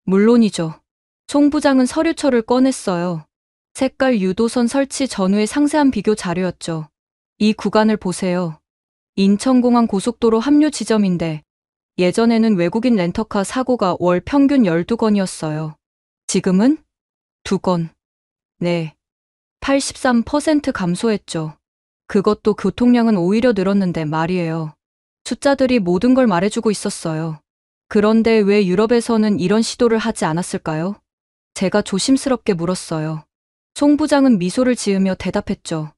Speaker 2: 물론이죠. 송 부장은 서류처를 꺼냈어요. 색깔 유도선 설치 전후의 상세한 비교 자료였죠. 이 구간을 보세요. 인천공항 고속도로 합류 지점인데 예전에는 외국인 렌터카 사고가 월 평균 12건이었어요. 지금은 2건. 네. 83% 감소했죠. 그것도 교통량은 오히려 늘었는데 말이에요. 숫자들이 모든 걸 말해주고 있었어요. 그런데 왜 유럽에서는 이런 시도를 하지 않았을까요? 제가 조심스럽게 물었어요. 송 부장은 미소를 지으며 대답했죠.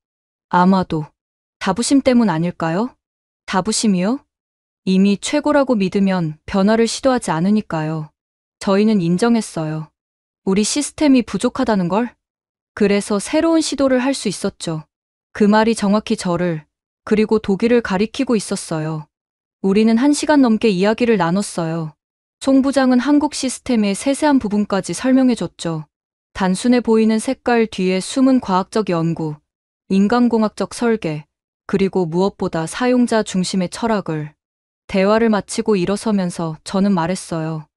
Speaker 2: 아마도 자부심 때문 아닐까요? 자부심이요? 이미 최고라고 믿으면 변화를 시도하지 않으니까요. 저희는 인정했어요. 우리 시스템이 부족하다는 걸? 그래서 새로운 시도를 할 수 있었죠. 그 말이 정확히 저를, 그리고 독일을 가리키고 있었어요. 우리는 1시간 넘게 이야기를 나눴어요. 송 부장은 한국 시스템의 세세한 부분까지 설명해줬죠. 단순해 보이는 색깔 뒤에 숨은 과학적 연구, 인간공학적 설계, 그리고 무엇보다 사용자 중심의 철학을. 대화를 마치고 일어서면서 저는 말했어요.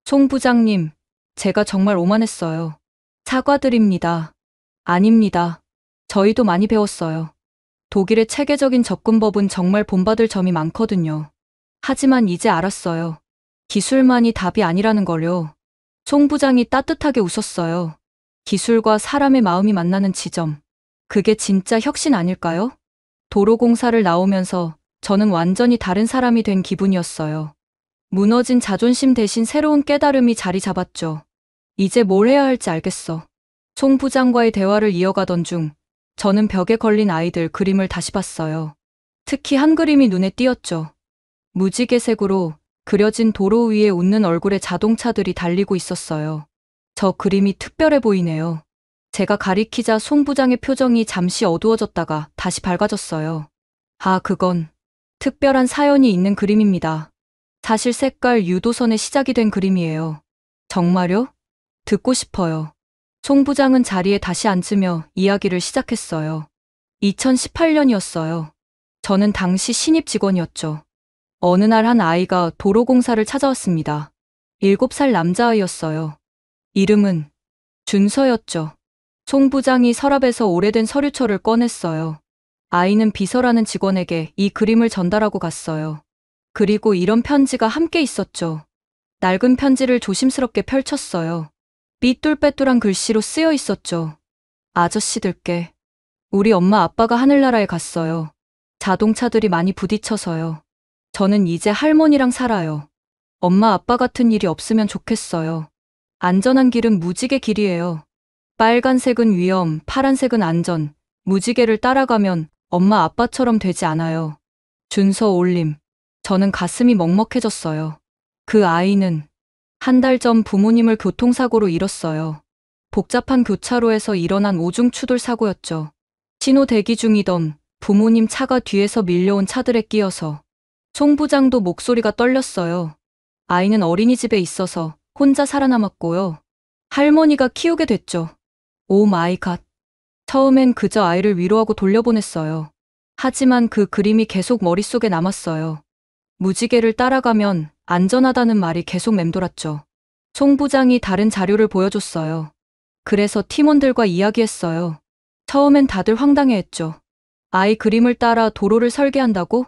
Speaker 2: 송 부장님, 제가 정말 오만했어요. 사과드립니다. 아닙니다. 저희도 많이 배웠어요. 독일의 체계적인 접근법은 정말 본받을 점이 많거든요. 하지만 이제 알았어요. 기술만이 답이 아니라는 걸요. 송 부장이 따뜻하게 웃었어요. 기술과 사람의 마음이 만나는 지점. 그게 진짜 혁신 아닐까요? 도로공사를 나오면서 저는 완전히 다른 사람이 된 기분이었어요. 무너진 자존심 대신 새로운 깨달음이 자리 잡았죠. 이제 뭘 해야 할지 알겠어. 송 부장과의 대화를 이어가던 중 저는 벽에 걸린 아이들 그림을 다시 봤어요. 특히 한 그림이 눈에 띄었죠. 무지개색으로 그려진 도로 위에 웃는 얼굴의 자동차들이 달리고 있었어요. 저 그림이 특별해 보이네요. 제가 가리키자 송 부장의 표정이 잠시 어두워졌다가 다시 밝아졌어요. 아, 그건 특별한 사연이 있는 그림입니다. 사실 색깔 유도선의 시작이 된 그림이에요. 정말요? 듣고 싶어요. 송 부장은 자리에 다시 앉으며 이야기를 시작했어요. 2018년이었어요. 저는 당시 신입 직원이었죠. 어느 날 한 아이가 도로공사를 찾아왔습니다. 7살 남자아이였어요. 이름은 준서였죠. 송 부장이 서랍에서 오래된 서류처를 꺼냈어요. 아이는 비서라는 직원에게 이 그림을 전달하고 갔어요. 그리고 이런 편지가 함께 있었죠. 낡은 편지를 조심스럽게 펼쳤어요. 삐뚤빼뚤한 글씨로 쓰여 있었죠. 아저씨들께. 우리 엄마 아빠가 하늘나라에 갔어요. 자동차들이 많이 부딪혀서요. 저는 이제 할머니랑 살아요. 엄마 아빠 같은 일이 없으면 좋겠어요. 안전한 길은 무지개 길이에요. 빨간색은 위험, 파란색은 안전. 무지개를 따라가면 엄마 아빠처럼 되지 않아요. 준서 올림. 저는 가슴이 먹먹해졌어요. 그 아이는 한 달 전 부모님을 교통사고로 잃었어요. 복잡한 교차로에서 일어난 오중추돌 사고였죠. 신호 대기 중이던 부모님 차가 뒤에서 밀려온 차들에 끼어서 송 부장도 목소리가 떨렸어요. 아이는 어린이집에 있어서 혼자 살아남았고요. 할머니가 키우게 됐죠. 오 마이 갓. 처음엔 그저 아이를 위로하고 돌려보냈어요. 하지만 그 그림이 계속 머릿속에 남았어요. 무지개를 따라가면 안전하다는 말이 계속 맴돌았죠. 송 부장이 다른 자료를 보여줬어요. 그래서 팀원들과 이야기했어요. 처음엔 다들 황당해했죠. 아이 그림을 따라 도로를 설계한다고?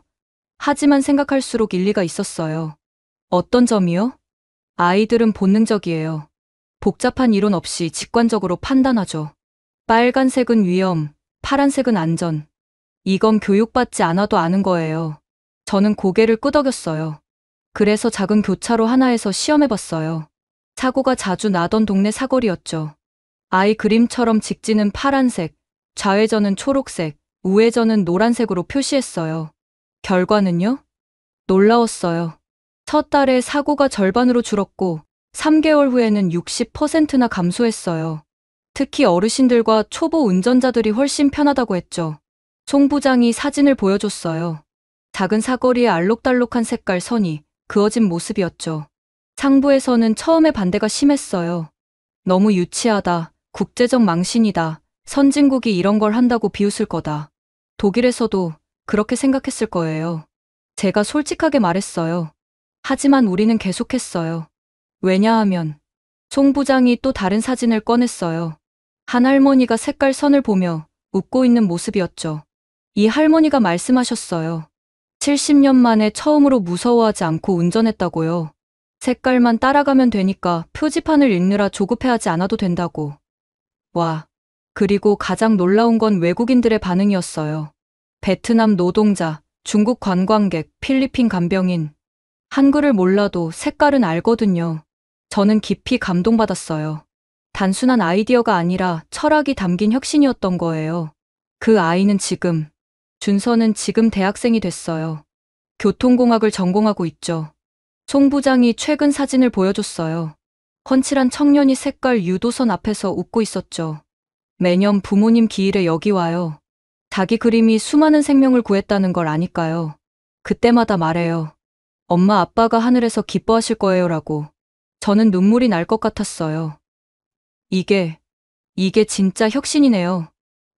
Speaker 2: 하지만 생각할수록 일리가 있었어요. 어떤 점이요? 아이들은 본능적이에요. 복잡한 이론 없이 직관적으로 판단하죠. 빨간색은 위험, 파란색은 안전. 이건 교육받지 않아도 아는 거예요. 저는 고개를 끄덕였어요. 그래서 작은 교차로 하나에서 시험해봤어요. 사고가 자주 나던 동네 사거리였죠. 아이 그림처럼 직진은 파란색, 좌회전은 초록색, 우회전은 노란색으로 표시했어요. 결과는요? 놀라웠어요. 첫 달에 사고가 절반으로 줄었고 3개월 후에는 60%나 감소했어요. 특히 어르신들과 초보 운전자들이 훨씬 편하다고 했죠. 송 부장이 사진을 보여줬어요. 작은 사거리에 알록달록한 색깔 선이 그어진 모습이었죠. 상부에서는 처음에 반대가 심했어요. 너무 유치하다, 국제적 망신이다, 선진국이 이런 걸 한다고 비웃을 거다. 독일에서도 그렇게 생각했을 거예요. 제가 솔직하게 말했어요. 하지만 우리는 계속했어요. 왜냐하면 송 부장이 또 다른 사진을 꺼냈어요. 한 할머니가 색깔 선을 보며 웃고 있는 모습이었죠. 이 할머니가 말씀하셨어요. 70년 만에 처음으로 무서워하지 않고 운전했다고요. 색깔만 따라가면 되니까 표지판을 읽느라 조급해하지 않아도 된다고. 와. 그리고 가장 놀라운 건 외국인들의 반응이었어요. 베트남 노동자, 중국 관광객, 필리핀 간병인. 한글을 몰라도 색깔은 알거든요. 저는 깊이 감동받았어요. 단순한 아이디어가 아니라 철학이 담긴 혁신이었던 거예요. 그 아이는 지금, 준서는 지금 대학생이 됐어요. 교통공학을 전공하고 있죠. 송 부장이 최근 사진을 보여줬어요. 훤칠한 청년이 색깔 유도선 앞에서 웃고 있었죠. 매년 부모님 기일에 여기 와요. 자기 그림이 수많은 생명을 구했다는 걸 아니까요. 그때마다 말해요. 엄마 아빠가 하늘에서 기뻐하실 거예요라고. 저는 눈물이 날 것 같았어요. 이게 진짜 혁신이네요.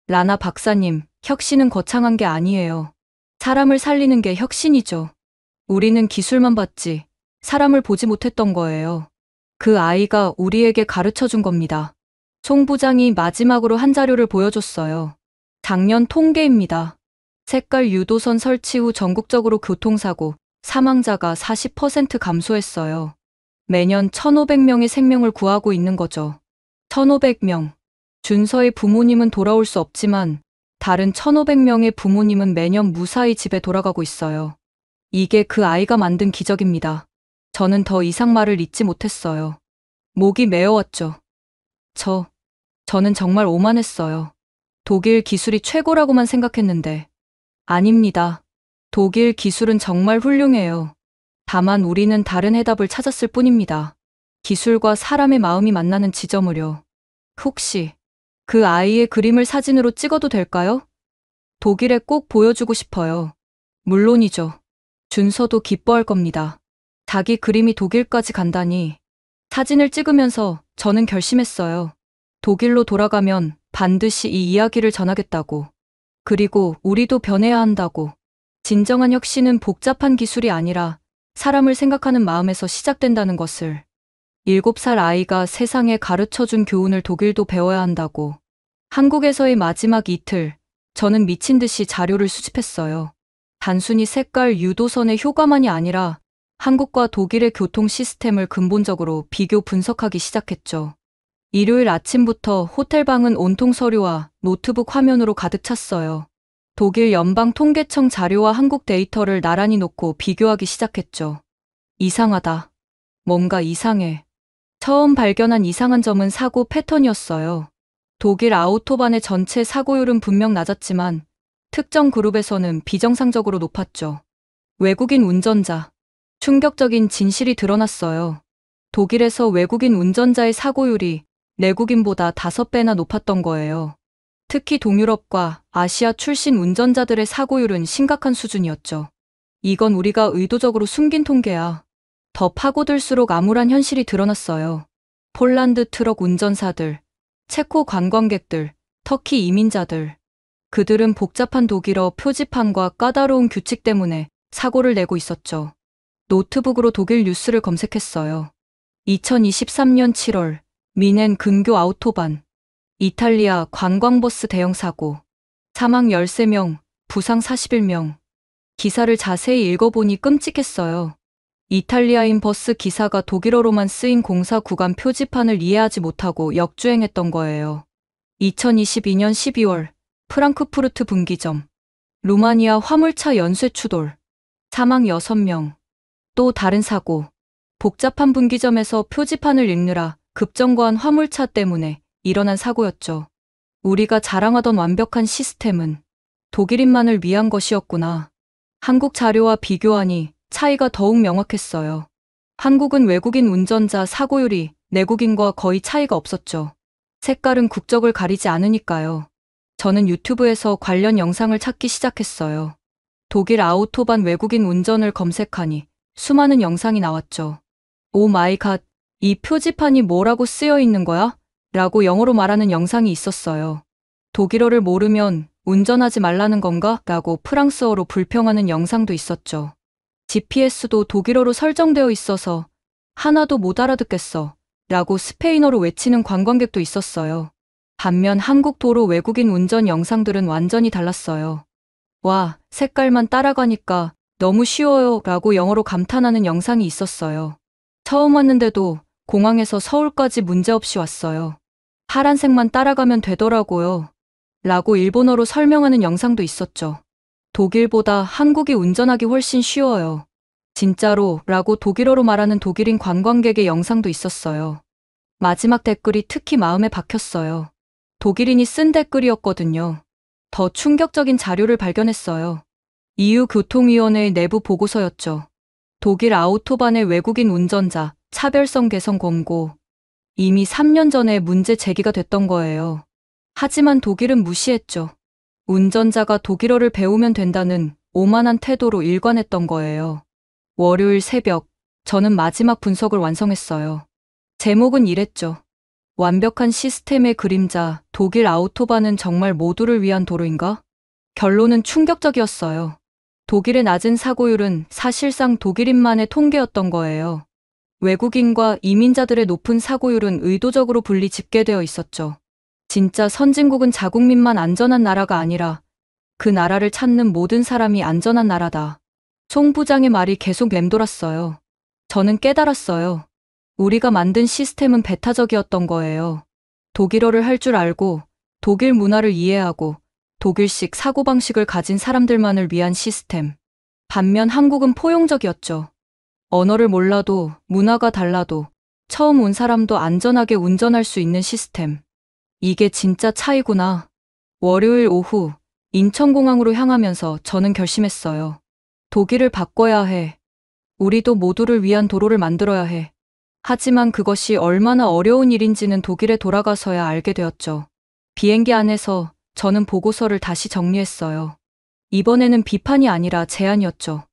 Speaker 2: 라나 박사님, 혁신은 거창한 게 아니에요. 사람을 살리는 게 혁신이죠. 우리는 기술만 봤지, 사람을 보지 못했던 거예요. 그 아이가 우리에게 가르쳐 준 겁니다. 송 부장이 마지막으로 한 자료를 보여줬어요. 작년 통계입니다. 색깔 유도선 설치 후 전국적으로 교통사고, 사망자가 40% 감소했어요. 매년 1,500명의 생명을 구하고 있는 거죠. 1,500명. 준서의 부모님은 돌아올 수 없지만 다른 1,500명의 부모님은 매년 무사히 집에 돌아가고 있어요. 이게 그 아이가 만든 기적입니다. 저는 더 이상 말을 잇지 못했어요. 목이 메어왔죠. 저는 정말 오만했어요. 독일 기술이 최고라고만 생각했는데. 아닙니다. 독일 기술은 정말 훌륭해요. 다만 우리는 다른 해답을 찾았을 뿐입니다. 기술과 사람의 마음이 만나는 지점을요. 혹시 그 아이의 그림을 사진으로 찍어도 될까요? 독일에 꼭 보여주고 싶어요. 물론이죠. 준서도 기뻐할 겁니다. 자기 그림이 독일까지 간다니. 사진을 찍으면서 저는 결심했어요. 독일로 돌아가면 반드시 이 이야기를 전하겠다고. 그리고 우리도 변해야 한다고. 진정한 혁신은 복잡한 기술이 아니라 사람을 생각하는 마음에서 시작된다는 것을. 7살 아이가 세상에 가르쳐준 교훈을 독일도 배워야 한다고. 한국에서의 마지막 이틀, 저는 미친 듯이 자료를 수집했어요. 단순히 색깔 유도선의 효과만이 아니라 한국과 독일의 교통 시스템을 근본적으로 비교 분석하기 시작했죠. 일요일 아침부터 호텔 방은 온통 서류와 노트북 화면으로 가득 찼어요. 독일 연방통계청 자료와 한국 데이터를 나란히 놓고 비교하기 시작했죠. 이상하다. 뭔가 이상해. 처음 발견한 이상한 점은 사고 패턴이었어요. 독일 아우토반의 전체 사고율은 분명 낮았지만 특정 그룹에서는 비정상적으로 높았죠. 외국인 운전자. 충격적인 진실이 드러났어요. 독일에서 외국인 운전자의 사고율이 내국인보다 5배나 높았던 거예요. 특히 동유럽과 아시아 출신 운전자들의 사고율은 심각한 수준이었죠. 이건 우리가 의도적으로 숨긴 통계야. 더 파고들수록 암울한 현실이 드러났어요. 폴란드 트럭 운전사들, 체코 관광객들, 터키 이민자들. 그들은 복잡한 독일어 표지판과 까다로운 규칙 때문에 사고를 내고 있었죠. 노트북으로 독일 뉴스를 검색했어요. 2023년 7월, 미넨 근교 아우토반. 이탈리아 관광버스 대형 사고. 사망 13명, 부상 41명. 기사를 자세히 읽어보니 끔찍했어요. 이탈리아인 버스 기사가 독일어로만 쓰인 공사 구간 표지판을 이해하지 못하고 역주행했던 거예요. 2022년 12월, 프랑크푸르트 분기점. 루마니아 화물차 연쇄 추돌. 사망 6명. 또 다른 사고. 복잡한 분기점에서 표지판을 읽느라 급정거한 화물차 때문에 일어난 사고였죠. 우리가 자랑하던 완벽한 시스템은 독일인만을 위한 것이었구나. 한국 자료와 비교하니 차이가 더욱 명확했어요. 한국은 외국인 운전자 사고율이 내국인과 거의 차이가 없었죠. 색깔은 국적을 가리지 않으니까요. 저는 유튜브에서 관련 영상을 찾기 시작했어요. 독일 아우토반 외국인 운전을 검색하니 수많은 영상이 나왔죠. 오 마이 갓, 이 표지판이 뭐라고 쓰여 있는 거야? 라고 영어로 말하는 영상이 있었어요. 독일어를 모르면 운전하지 말라는 건가? 라고 프랑스어로 불평하는 영상도 있었죠. GPS도 독일어로 설정되어 있어서 하나도 못 알아듣겠어. 라고 스페인어로 외치는 관광객도 있었어요. 반면 한국 도로 외국인 운전 영상들은 완전히 달랐어요. 와, 색깔만 따라가니까 너무 쉬워요. 라고 영어로 감탄하는 영상이 있었어요. 처음 왔는데도 공항에서 서울까지 문제없이 왔어요. 파란색만 따라가면 되더라고요. 라고 일본어로 설명하는 영상도 있었죠. 독일보다 한국이 운전하기 훨씬 쉬워요. 진짜로 라고 독일어로 말하는 독일인 관광객의 영상도 있었어요. 마지막 댓글이 특히 마음에 박혔어요. 독일인이 쓴 댓글이었거든요. 더 충격적인 자료를 발견했어요. EU 교통위원회의 내부 보고서였죠. 독일 아우토반의 외국인 운전자 차별성 개선 권고. 이미 3년 전에 문제 제기가 됐던 거예요. 하지만 독일은 무시했죠. 운전자가 독일어를 배우면 된다는 오만한 태도로 일관했던 거예요. 월요일 새벽, 저는 마지막 분석을 완성했어요. 제목은 이랬죠. 완벽한 시스템의 그림자, 독일 아우토반은 정말 모두를 위한 도로인가? 결론은 충격적이었어요. 독일의 낮은 사고율은 사실상 독일인만의 통계였던 거예요. 외국인과 이민자들의 높은 사고율은 의도적으로 분리 집계되어 있었죠. 진짜 선진국은 자국민만 안전한 나라가 아니라 그 나라를 찾는 모든 사람이 안전한 나라다. 송 부장의 말이 계속 맴돌았어요. 저는 깨달았어요. 우리가 만든 시스템은 배타적이었던 거예요. 독일어를 할 줄 알고 독일 문화를 이해하고 독일식 사고방식을 가진 사람들만을 위한 시스템. 반면 한국은 포용적이었죠. 언어를 몰라도 문화가 달라도 처음 온 사람도 안전하게 운전할 수 있는 시스템. 이게 진짜 차이구나. 월요일 오후 인천공항으로 향하면서 저는 결심했어요. 독일을 바꿔야 해. 우리도 모두를 위한 도로를 만들어야 해. 하지만 그것이 얼마나 어려운 일인지는 독일에 돌아가서야 알게 되었죠. 비행기 안에서 저는 보고서를 다시 정리했어요. 이번에는 비판이 아니라 제안이었죠.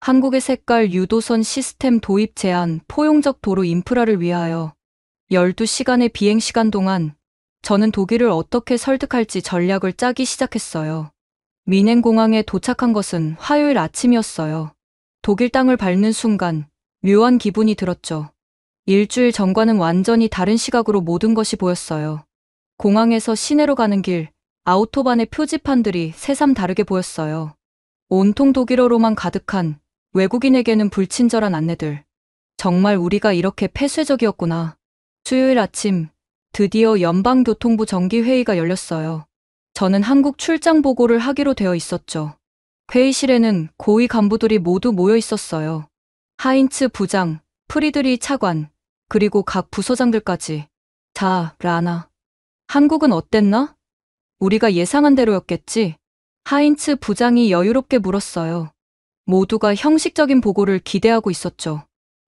Speaker 2: 한국의 색깔 유도선 시스템 도입 제한, 포용적 도로 인프라를 위하여 12시간의 비행시간 동안 저는 독일을 어떻게 설득할지 전략을 짜기 시작했어요. 미넨 공항에 도착한 것은 화요일 아침이었어요. 독일 땅을 밟는 순간 묘한 기분이 들었죠. 일주일 전과는 완전히 다른 시각으로 모든 것이 보였어요. 공항에서 시내로 가는 길, 아우토반의 표지판들이 새삼 다르게 보였어요. 온통 독일어로만 가득한 외국인에게는 불친절한 안내들. 정말 우리가 이렇게 폐쇄적이었구나. 수요일 아침 드디어 연방교통부 정기회의가 열렸어요. 저는 한국 출장 보고를 하기로 되어 있었죠. 회의실에는 고위 간부들이 모두 모여 있었어요. 하인츠 부장, 프리드리 차관, 그리고 각 부서장들까지. 자, 라나. 한국은 어땠나? 우리가 예상한 대로였겠지? 하인츠 부장이 여유롭게 물었어요. 모두가 형식적인 보고를 기대하고 있었죠.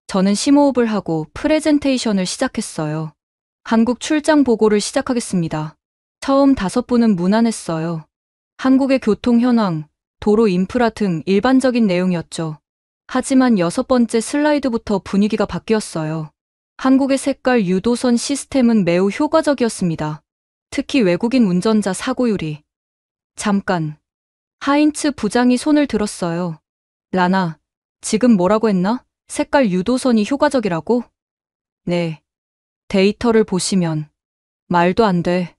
Speaker 2: 저는 심호흡을 하고 프레젠테이션을 시작했어요. 한국 출장 보고를 시작하겠습니다. 처음 5분은 무난했어요. 한국의 교통 현황, 도로 인프라 등 일반적인 내용이었죠. 하지만 6번째 슬라이드부터 분위기가 바뀌었어요. 한국의 색깔 유도선 시스템은 매우 효과적이었습니다. 특히 외국인 운전자 사고율이. 잠깐. 하인츠 부장이 손을 들었어요. 라나, 지금 뭐라고 했나? 색깔 유도선이 효과적이라고? 네. 데이터를 보시면. 말도 안 돼.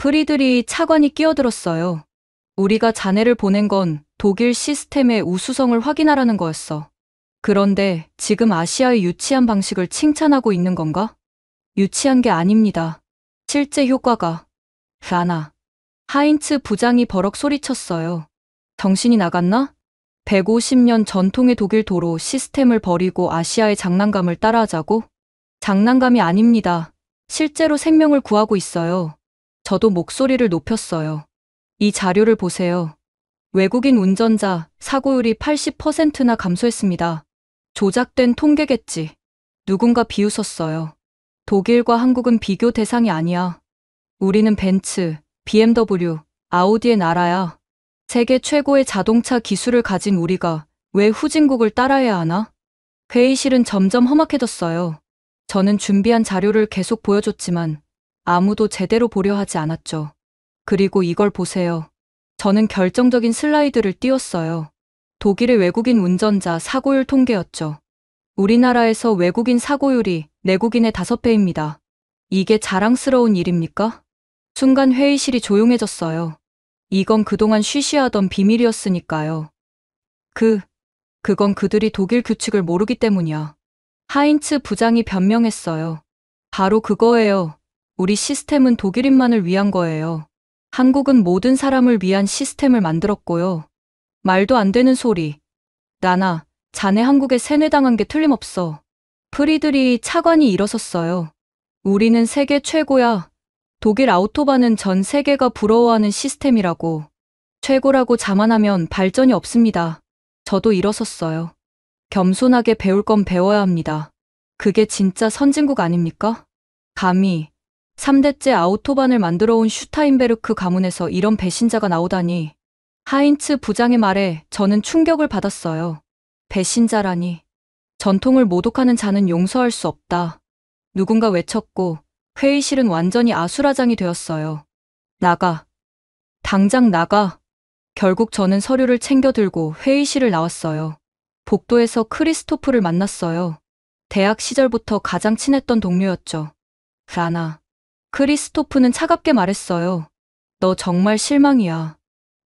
Speaker 2: 프리드리 차관이 끼어들었어요. 우리가 자네를 보낸 건 독일 시스템의 우수성을 확인하라는 거였어. 그런데 지금 아시아의 유치한 방식을 칭찬하고 있는 건가? 유치한 게 아닙니다. 실제 효과가. 라나. 하인츠 부장이 버럭 소리쳤어요. 정신이 나갔나? 150년 전통의 독일 도로 시스템을 버리고 아시아의 장난감을 따라하자고? 장난감이 아닙니다. 실제로 생명을 구하고 있어요. 저도 목소리를 높였어요. 이 자료를 보세요. 외국인 운전자 사고율이 80%나 감소했습니다. 조작된 통계겠지. 누군가 비웃었어요. 독일과 한국은 비교 대상이 아니야. 우리는 벤츠, BMW, 아우디의 나라야. 세계 최고의 자동차 기술을 가진 우리가 왜 후진국을 따라야 하나? 회의실은 점점 험악해졌어요. 저는 준비한 자료를 계속 보여줬지만 아무도 제대로 보려 하지 않았죠. 그리고 이걸 보세요. 저는 결정적인 슬라이드를 띄웠어요. 독일의 외국인 운전자 사고율 통계였죠. 우리나라에서 외국인 사고율이 내국인의 5배입니다. 이게 자랑스러운 일입니까? 순간 회의실이 조용해졌어요. 이건 그동안 쉬쉬하던 비밀이었으니까요. 그건 그들이 독일 규칙을 모르기 때문이야. 하인츠 부장이 변명했어요. 바로 그거예요. 우리 시스템은 독일인만을 위한 거예요. 한국은 모든 사람을 위한 시스템을 만들었고요. 말도 안 되는 소리. 나나, 자네 한국에 세뇌당한 게 틀림없어. 프리드리 차관이 일어섰어요. 우리는 세계 최고야. 독일 아우토반은 전 세계가 부러워하는 시스템이라고. 최고라고 자만하면 발전이 없습니다. 저도 일어섰어요. 겸손하게 배울 건 배워야 합니다. 그게 진짜 선진국 아닙니까? 감히 3대째 아우토반을 만들어 온 슈타인베르크 가문에서 이런 배신자가 나오다니. 하인츠 부장의 말에 저는 충격을 받았어요. 배신자라니. 전통을 모독하는 자는 용서할 수 없다. 누군가 외쳤고 회의실은 완전히 아수라장이 되었어요. 나가. 당장 나가. 결국 저는 서류를 챙겨 들고 회의실을 나왔어요. 복도에서 크리스토프를 만났어요. 대학 시절부터 가장 친했던 동료였죠. 라나. 크리스토프는 차갑게 말했어요. 너 정말 실망이야.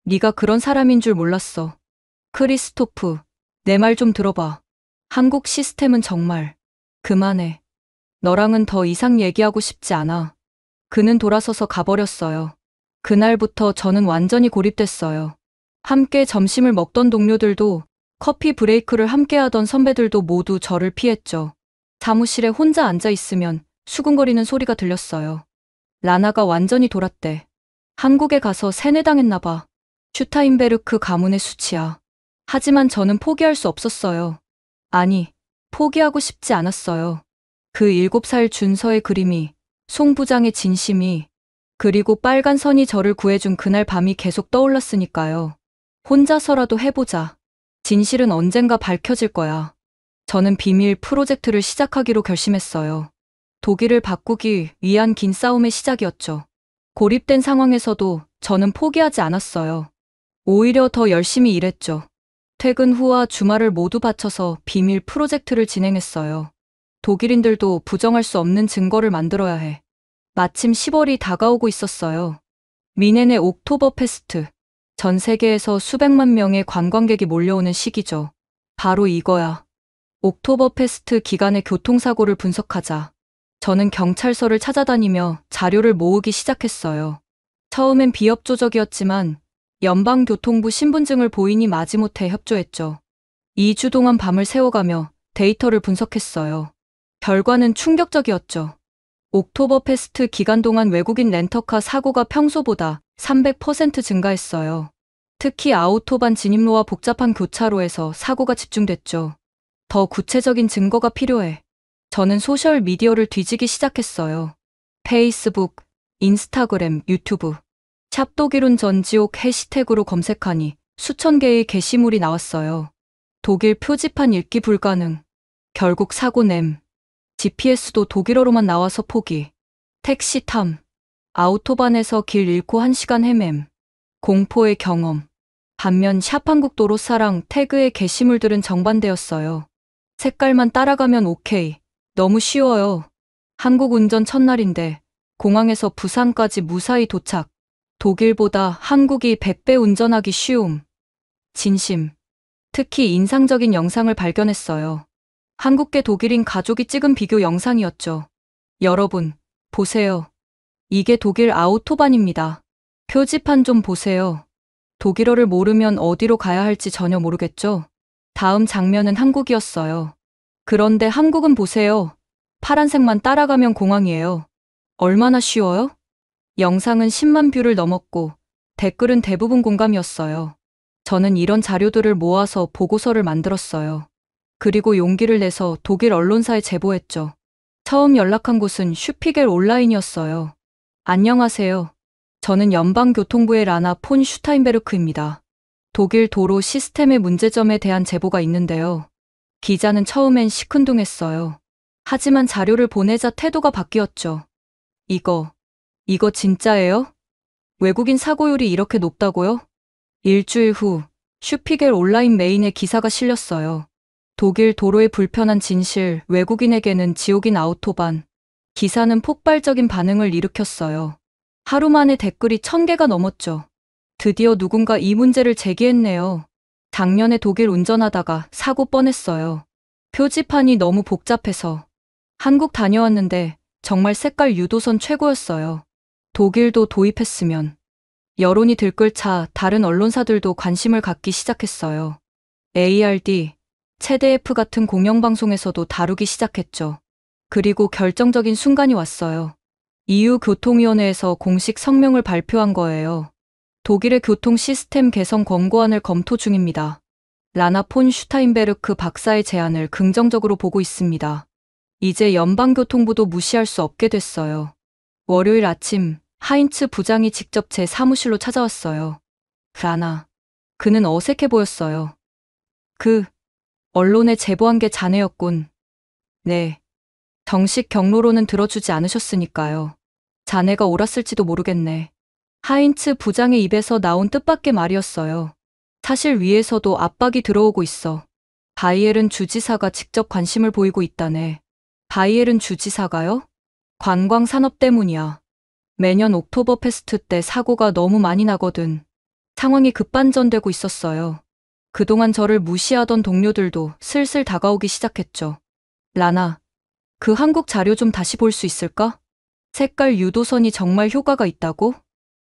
Speaker 2: 네가 그런 사람인 줄 몰랐어. 크리스토프, 내 말 좀 들어봐. 한국 시스템은 정말. 그만해. 너랑은 더 이상 얘기하고 싶지 않아. 그는 돌아서서 가버렸어요. 그날부터 저는 완전히 고립됐어요. 함께 점심을 먹던 동료들도, 커피 브레이크를 함께 하던 선배들도 모두 저를 피했죠. 사무실에 혼자 앉아 있으면 수근거리는 소리가 들렸어요. 라나가 완전히 돌았대. 한국에 가서 세뇌당했나 봐. 슈타인베르크 가문의 수치야. 하지만 저는 포기할 수 없었어요. 아니, 포기하고 싶지 않았어요. 그 7살 준서의 그림이, 송 부장의 진심이, 그리고 빨간 선이 저를 구해준 그날 밤이 계속 떠올랐으니까요. 혼자서라도 해보자. 진실은 언젠가 밝혀질 거야. 저는 비밀 프로젝트를 시작하기로 결심했어요. 독일을 바꾸기 위한 긴 싸움의 시작이었죠. 고립된 상황에서도 저는 포기하지 않았어요. 오히려 더 열심히 일했죠. 퇴근 후와 주말을 모두 바쳐서 비밀 프로젝트를 진행했어요. 독일인들도 부정할 수 없는 증거를 만들어야 해. 마침 10월이 다가오고 있었어요. 미넨의 옥토버 페스트. 전 세계에서 수백만 명의 관광객이 몰려오는 시기죠. 바로 이거야. 옥토버 페스트 기간의 교통사고를 분석하자. 저는 경찰서를 찾아다니며 자료를 모으기 시작했어요. 처음엔 비협조적이었지만 연방교통부 신분증을 보이니 마지못해 협조했죠. 2주 동안 밤을 새워가며 데이터를 분석했어요. 결과는 충격적이었죠. 옥토버 페스트 기간 동안 외국인 렌터카 사고가 평소보다 300% 증가했어요. 특히 아우토반 진입로와 복잡한 교차로에서 사고가 집중됐죠. 더 구체적인 증거가 필요해. 저는 소셜 미디어를 뒤지기 시작했어요. 페이스북, 인스타그램, 유튜브. 샵 독일운 전지옥 해시태그로 검색하니 수천 개의 게시물이 나왔어요. 독일 표지판 읽기 불가능. 결국 사고 냄. GPS도 독일어로만 나와서 포기. 택시 탐. 아우토반에서 길 잃고 1시간 헤맴. 공포의 경험. 반면 샵 한국도로사랑 태그의 게시물들은 정반대였어요. 색깔만 따라가면 오케이. 너무 쉬워요. 한국 운전 첫날인데 공항에서 부산까지 무사히 도착. 독일보다 한국이 100배 운전하기 쉬움. 진심. 특히 인상적인 영상을 발견했어요. 한국계 독일인 가족이 찍은 비교 영상이었죠. 여러분, 보세요. 이게 독일 아우토반입니다. 표지판 좀 보세요. 독일어를 모르면 어디로 가야 할지 전혀 모르겠죠? 다음 장면은 한국이었어요. 그런데 한국은 보세요. 파란색만 따라가면 공항이에요. 얼마나 쉬워요? 영상은 10만 뷰를 넘었고 댓글은 대부분 공감이었어요. 저는 이런 자료들을 모아서 보고서를 만들었어요. 그리고 용기를 내서 독일 언론사에 제보했죠. 처음 연락한 곳은 슈피겔 온라인이었어요. 안녕하세요. 저는 연방교통부의 라나 폰 슈타인베르크입니다. 독일 도로 시스템의 문제점에 대한 제보가 있는데요. 기자는 처음엔 시큰둥했어요. 하지만 자료를 보내자 태도가 바뀌었죠. 이거 진짜예요? 외국인 사고율이 이렇게 높다고요? 일주일 후 슈피겔 온라인 메인에 기사가 실렸어요. 독일 도로의 불편한 진실, 외국인에게는 지옥인 아우토반. 기사는 폭발적인 반응을 일으켰어요. 하루 만에 댓글이 1000개가 넘었죠. 드디어 누군가 이 문제를 제기했네요. 작년에 독일 운전하다가 사고 뻔했어요. 표지판이 너무 복잡해서. 한국 다녀왔는데 정말 색깔 유도선 최고였어요. 독일도 도입했으면. 여론이 들끓자 다른 언론사들도 관심을 갖기 시작했어요. ARD, 체데F 같은 공영방송에서도 다루기 시작했죠. 그리고 결정적인 순간이 왔어요. EU 교통위원회에서 공식 성명을 발표한 거예요. 독일의 교통 시스템 개선 권고안을 검토 중입니다. 라나 폰 슈타인베르크 박사의 제안을 긍정적으로 보고 있습니다. 이제 연방교통부도 무시할 수 없게 됐어요. 월요일 아침 하인츠 부장이 직접 제 사무실로 찾아왔어요. 라나. 그는 어색해 보였어요. 언론에 제보한 게 자네였군. 네. 정식 경로로는 들어주지 않으셨으니까요. 자네가 옳았을지도 모르겠네. 하인츠 부장의 입에서 나온 뜻밖의 말이었어요. 사실 위에서도 압박이 들어오고 있어. 바이에른 주지사가 직접 관심을 보이고 있다네. 바이에른 주지사가요? 관광 산업 때문이야. 매년 옥토버 페스트 때 사고가 너무 많이 나거든. 상황이 급반전되고 있었어요. 그동안 저를 무시하던 동료들도 슬슬 다가오기 시작했죠. 라나, 그 한국 자료 좀 다시 볼 수 있을까? 색깔 유도선이 정말 효과가 있다고?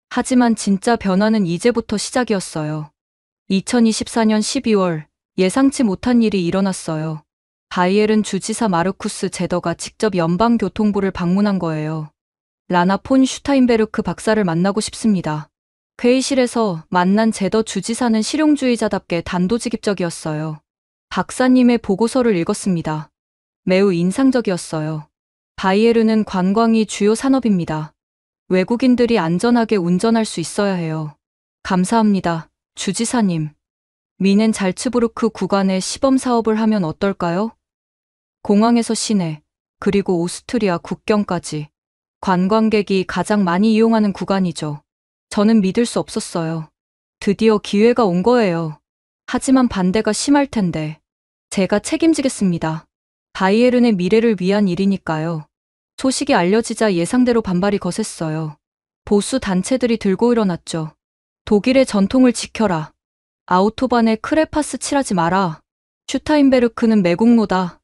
Speaker 2: 하지만 진짜 변화는 이제부터 시작이었어요. 2024년 12월 예상치 못한 일이 일어났어요. 바이에른 주지사 마르쿠스 제더가 직접 연방교통부를 방문한 거예요. 라나 폰 슈타인베르크 박사를 만나고 싶습니다. 회의실에서 만난 제더 주지사는 실용주의자답게 단도직입적이었어요. 박사님의 보고서를 읽었습니다. 매우 인상적이었어요. 바이에른은 관광이 주요 산업입니다. 외국인들이 안전하게 운전할 수 있어야 해요. 감사합니다, 주지사님. 미넨 잘츠부르크 구간에 시범 사업을 하면 어떨까요? 공항에서 시내, 그리고 오스트리아 국경까지. 관광객이 가장 많이 이용하는 구간이죠. 저는 믿을 수 없었어요. 드디어 기회가 온 거예요. 하지만 반대가 심할 텐데. 제가 책임지겠습니다. 바이에른의 미래를 위한 일이니까요. 소식이 알려지자 예상대로 반발이 거셌어요. 보수 단체들이 들고 일어났죠. 독일의 전통을 지켜라. 아우토반에 크레파스 칠하지 마라. 슈타인베르크는 매국노다.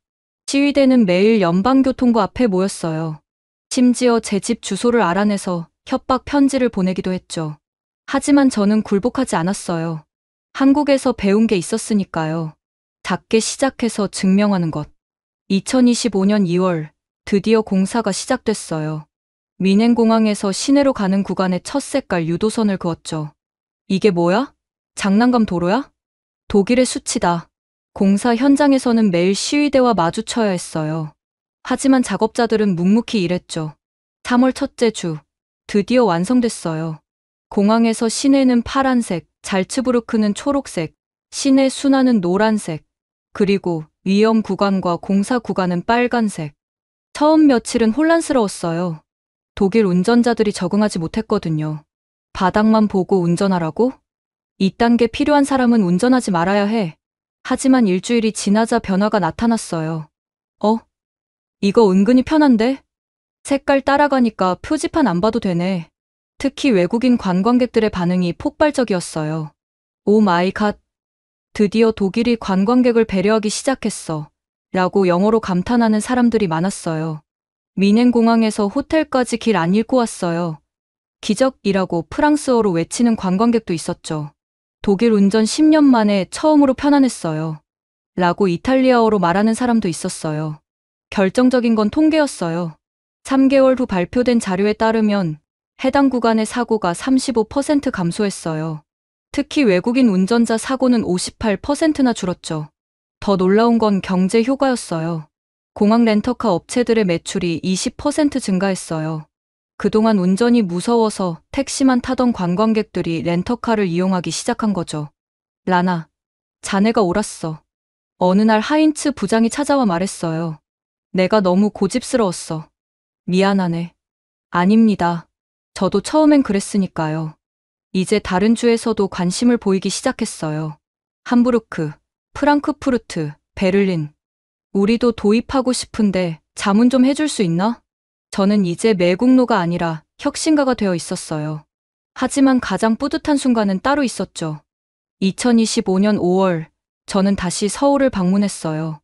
Speaker 2: 시위대는 매일 연방교통부 앞에 모였어요. 심지어 제 집 주소를 알아내서 협박 편지를 보내기도 했죠. 하지만 저는 굴복하지 않았어요. 한국에서 배운 게 있었으니까요. 작게 시작해서 증명하는 것. 2025년 2월, 드디어 공사가 시작됐어요. 민행공항에서 시내로 가는 구간에 첫 색깔 유도선을 그었죠. 이게 뭐야? 장난감 도로야? 독일의 수치다. 공사 현장에서는 매일 시위대와 마주쳐야 했어요. 하지만 작업자들은 묵묵히 일했죠. 3월 첫째 주, 드디어 완성됐어요. 공항에서 시내는 파란색, 잘츠부르크는 초록색, 시내 순환은 노란색, 그리고 위험 구간과 공사 구간은 빨간색. 처음 며칠은 혼란스러웠어요. 독일 운전자들이 적응하지 못했거든요. 바닥만 보고 운전하라고? 이딴 게 필요한 사람은 운전하지 말아야 해. 하지만 일주일이 지나자 변화가 나타났어요. 이거 은근히 편한데? 색깔 따라가니까 표지판 안 봐도 되네. 특히 외국인 관광객들의 반응이 폭발적이었어요. 오 마이 갓. 드디어 독일이 관광객을 배려하기 시작했어. 라고 영어로 감탄하는 사람들이 많았어요. 미넨공항에서 호텔까지 길 안 잃고 왔어요. 기적이라고 프랑스어로 외치는 관광객도 있었죠. 독일 운전 10년 만에 처음으로 편안했어요. 라고 이탈리아어로 말하는 사람도 있었어요. 결정적인 건 통계였어요. 3개월 후 발표된 자료에 따르면 해당 구간의 사고가 35% 감소했어요. 특히 외국인 운전자 사고는 58%나 줄었죠. 더 놀라운 건 경제 효과였어요. 공항 렌터카 업체들의 매출이 20% 증가했어요. 그동안 운전이 무서워서 택시만 타던 관광객들이 렌터카를 이용하기 시작한 거죠. 라나, 자네가 옳았어. 어느 날 하인츠 부장이 찾아와 말했어요. 내가 너무 고집스러웠어. 미안하네. 아닙니다. 저도 처음엔 그랬으니까요. 이제 다른 주에서도 관심을 보이기 시작했어요. 함부르크, 프랑크푸르트, 베를린. 우리도 도입하고 싶은데 자문 좀 해줄 수 있나? 저는 이제 매국노가 아니라 혁신가가 되어 있었어요. 하지만 가장 뿌듯한 순간은 따로 있었죠. 2025년 5월, 저는 다시 서울을 방문했어요.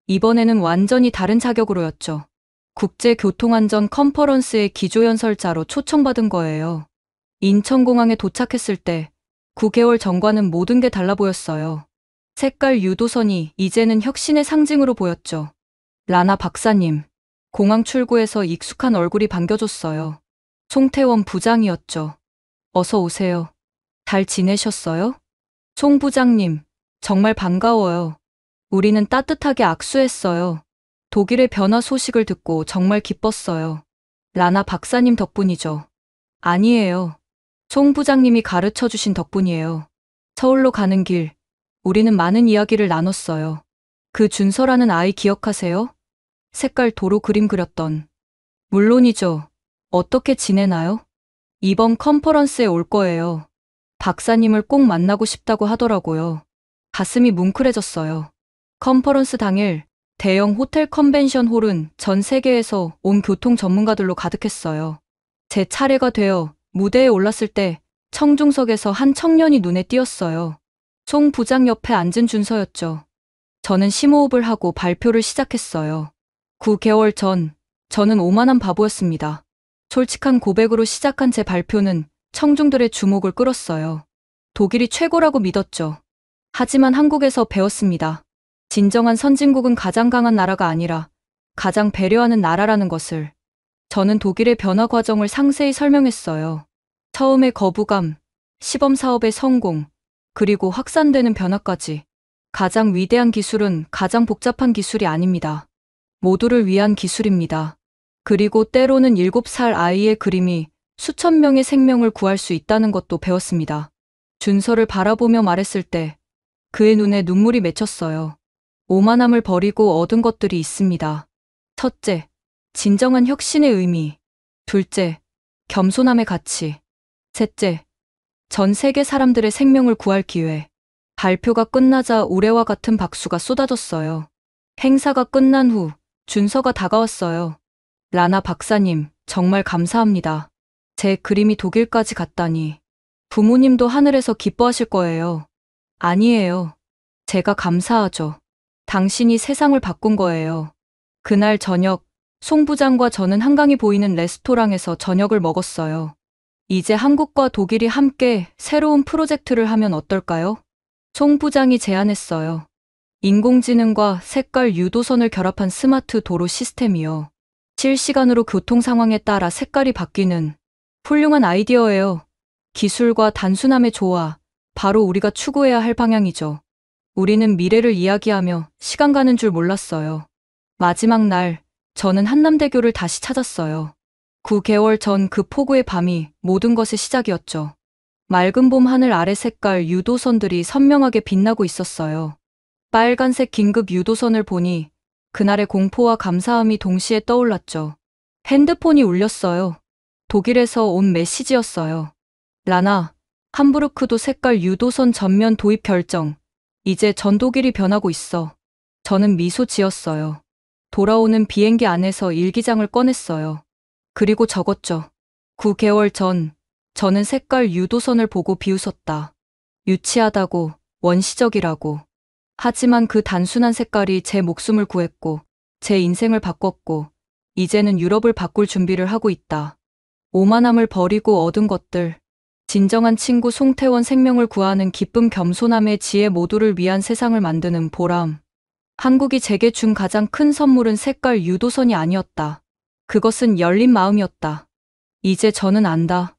Speaker 2: 이번에는 완전히 다른 자격으로였죠. 국제교통안전 컨퍼런스의 기조연설자로 초청받은 거예요. 인천공항에 도착했을 때 9개월 전과는 모든 게 달라 보였어요. 색깔 유도선이 이제는 혁신의 상징으로 보였죠. 라나 박사님, 공항 출구에서 익숙한 얼굴이 반겨줬어요. 송태원 부장이었죠. 어서 오세요. 잘 지내셨어요? 송 부장님, 정말 반가워요. 우리는 따뜻하게 악수했어요. 독일의 변화 소식을 듣고 정말 기뻤어요. 라나 박사님 덕분이죠. 아니에요. 송 부장님이 가르쳐 주신 덕분이에요. 서울로 가는 길, 우리는 많은 이야기를 나눴어요. 그 준서라는 아이 기억하세요? 색깔 도로 그림 그렸던. 물론이죠. 어떻게 지내나요? 이번 컨퍼런스에 올 거예요. 박사님을 꼭 만나고 싶다고 하더라고요. 가슴이 뭉클해졌어요. 컨퍼런스 당일 대형 호텔 컨벤션 홀은 전 세계에서 온 교통 전문가들로 가득했어요. 제 차례가 되어 무대에 올랐을 때 청중석에서 한 청년이 눈에 띄었어요. 송 부장 옆에 앉은 준서였죠. 저는 심호흡을 하고 발표를 시작했어요. 9개월 전, 저는 오만한 바보였습니다. 솔직한 고백으로 시작한 제 발표는 청중들의 주목을 끌었어요. 독일이 최고라고 믿었죠. 하지만 한국에서 배웠습니다. 진정한 선진국은 가장 강한 나라가 아니라 가장 배려하는 나라라는 것을. 저는 독일의 변화 과정을 상세히 설명했어요. 처음에 거부감, 시범 사업의 성공, 그리고 확산되는 변화까지. 가장 위대한 기술은 가장 복잡한 기술이 아닙니다. 모두를 위한 기술입니다. 그리고 때로는 7살 아이의 그림이 수천 명의 생명을 구할 수 있다는 것도 배웠습니다. 준서를 바라보며 말했을 때 그의 눈에 눈물이 맺혔어요. 오만함을 버리고 얻은 것들이 있습니다. 첫째, 진정한 혁신의 의미. 둘째, 겸손함의 가치. 셋째, 전 세계 사람들의 생명을 구할 기회. 발표가 끝나자 우레와 같은 박수가 쏟아졌어요. 행사가 끝난 후 준서가 다가왔어요. 라나 박사님, 정말 감사합니다. 제 그림이 독일까지 갔다니. 부모님도 하늘에서 기뻐하실 거예요. 아니에요. 제가 감사하죠. 당신이 세상을 바꾼 거예요. 그날 저녁, 송 부장과 저는 한강이 보이는 레스토랑에서 저녁을 먹었어요. 이제 한국과 독일이 함께 새로운 프로젝트를 하면 어떨까요? 송 부장이 제안했어요. 인공지능과 색깔 유도선을 결합한 스마트 도로 시스템이요. 실시간으로 교통 상황에 따라 색깔이 바뀌는 훌륭한 아이디어예요. 기술과 단순함의 조화, 바로 우리가 추구해야 할 방향이죠. 우리는 미래를 이야기하며 시간 가는 줄 몰랐어요. 마지막 날, 저는 한남대교를 다시 찾았어요. 9개월 전 그 폭우의 밤이 모든 것의 시작이었죠. 맑은 봄 하늘 아래 색깔 유도선들이 선명하게 빛나고 있었어요. 빨간색 긴급 유도선을 보니 그날의 공포와 감사함이 동시에 떠올랐죠. 핸드폰이 울렸어요. 독일에서 온 메시지였어요. 라나, 함부르크도 색깔 유도선 전면 도입 결정. 이제 전 독일이 변하고 있어. 저는 미소 지었어요. 돌아오는 비행기 안에서 일기장을 꺼냈어요. 그리고 적었죠. 9개월 전, 저는 색깔 유도선을 보고 비웃었다. 유치하다고, 원시적이라고. 하지만 그 단순한 색깔이 제 목숨을 구했고, 제 인생을 바꿨고, 이제는 유럽을 바꿀 준비를 하고 있다. 오만함을 버리고 얻은 것들, 진정한 친구 송태원 생명을 구하는 기쁨 겸손함의 지혜 모두를 위한 세상을 만드는 보람. 한국이 제게 준 가장 큰 선물은 색깔 유도선이 아니었다. 그것은 열린 마음이었다. 이제 저는 안다.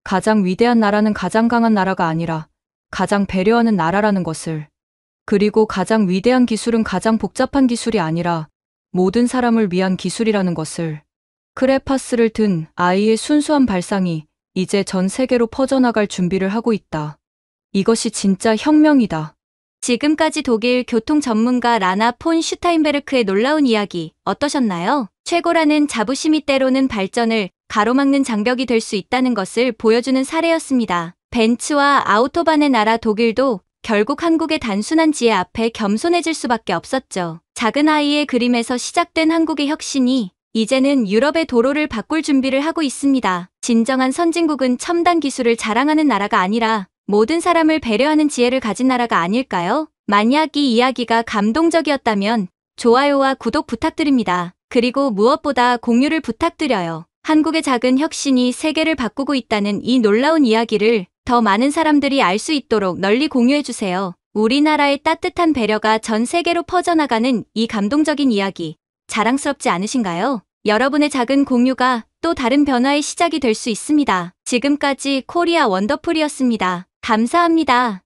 Speaker 2: 가장 위대한 나라는 가장 강한 나라가 아니라 가장 배려하는 나라라는 것을. 그리고 가장 위대한 기술은 가장 복잡한 기술이 아니라 모든 사람을 위한 기술이라는 것을. 크레파스를 든 아이의 순수한 발상이 이제 전 세계로 퍼져나갈 준비를 하고 있다. 이것이 진짜 혁명이다.
Speaker 1: 지금까지 독일 교통 전문가 라나 폰 슈타인베르크의 놀라운 이야기 어떠셨나요? 최고라는 자부심이 때로는 발전을 가로막는 장벽이 될 수 있다는 것을 보여주는 사례였습니다. 벤츠와 아우토반의 나라 독일도 결국 한국의 단순한 지혜 앞에 겸손해질 수밖에 없었죠. 작은 아이의 그림에서 시작된 한국의 혁신이 이제는 유럽의 도로를 바꿀 준비를 하고 있습니다. 진정한 선진국은 첨단 기술을 자랑하는 나라가 아니라 모든 사람을 배려하는 지혜를 가진 나라가 아닐까요? 만약 이 이야기가 감동적이었다면 좋아요와 구독 부탁드립니다. 그리고 무엇보다 공유를 부탁드려요. 한국의 작은 혁신이 세계를 바꾸고 있다는 이 놀라운 이야기를 더 많은 사람들이 알 수 있도록 널리 공유해주세요. 우리나라의 따뜻한 배려가 전 세계로 퍼져나가는 이 감동적인 이야기, 자랑스럽지 않으신가요? 여러분의 작은 공유가 또 다른 변화의 시작이 될 수 있습니다. 지금까지 코리아 원더풀이었습니다. 감사합니다.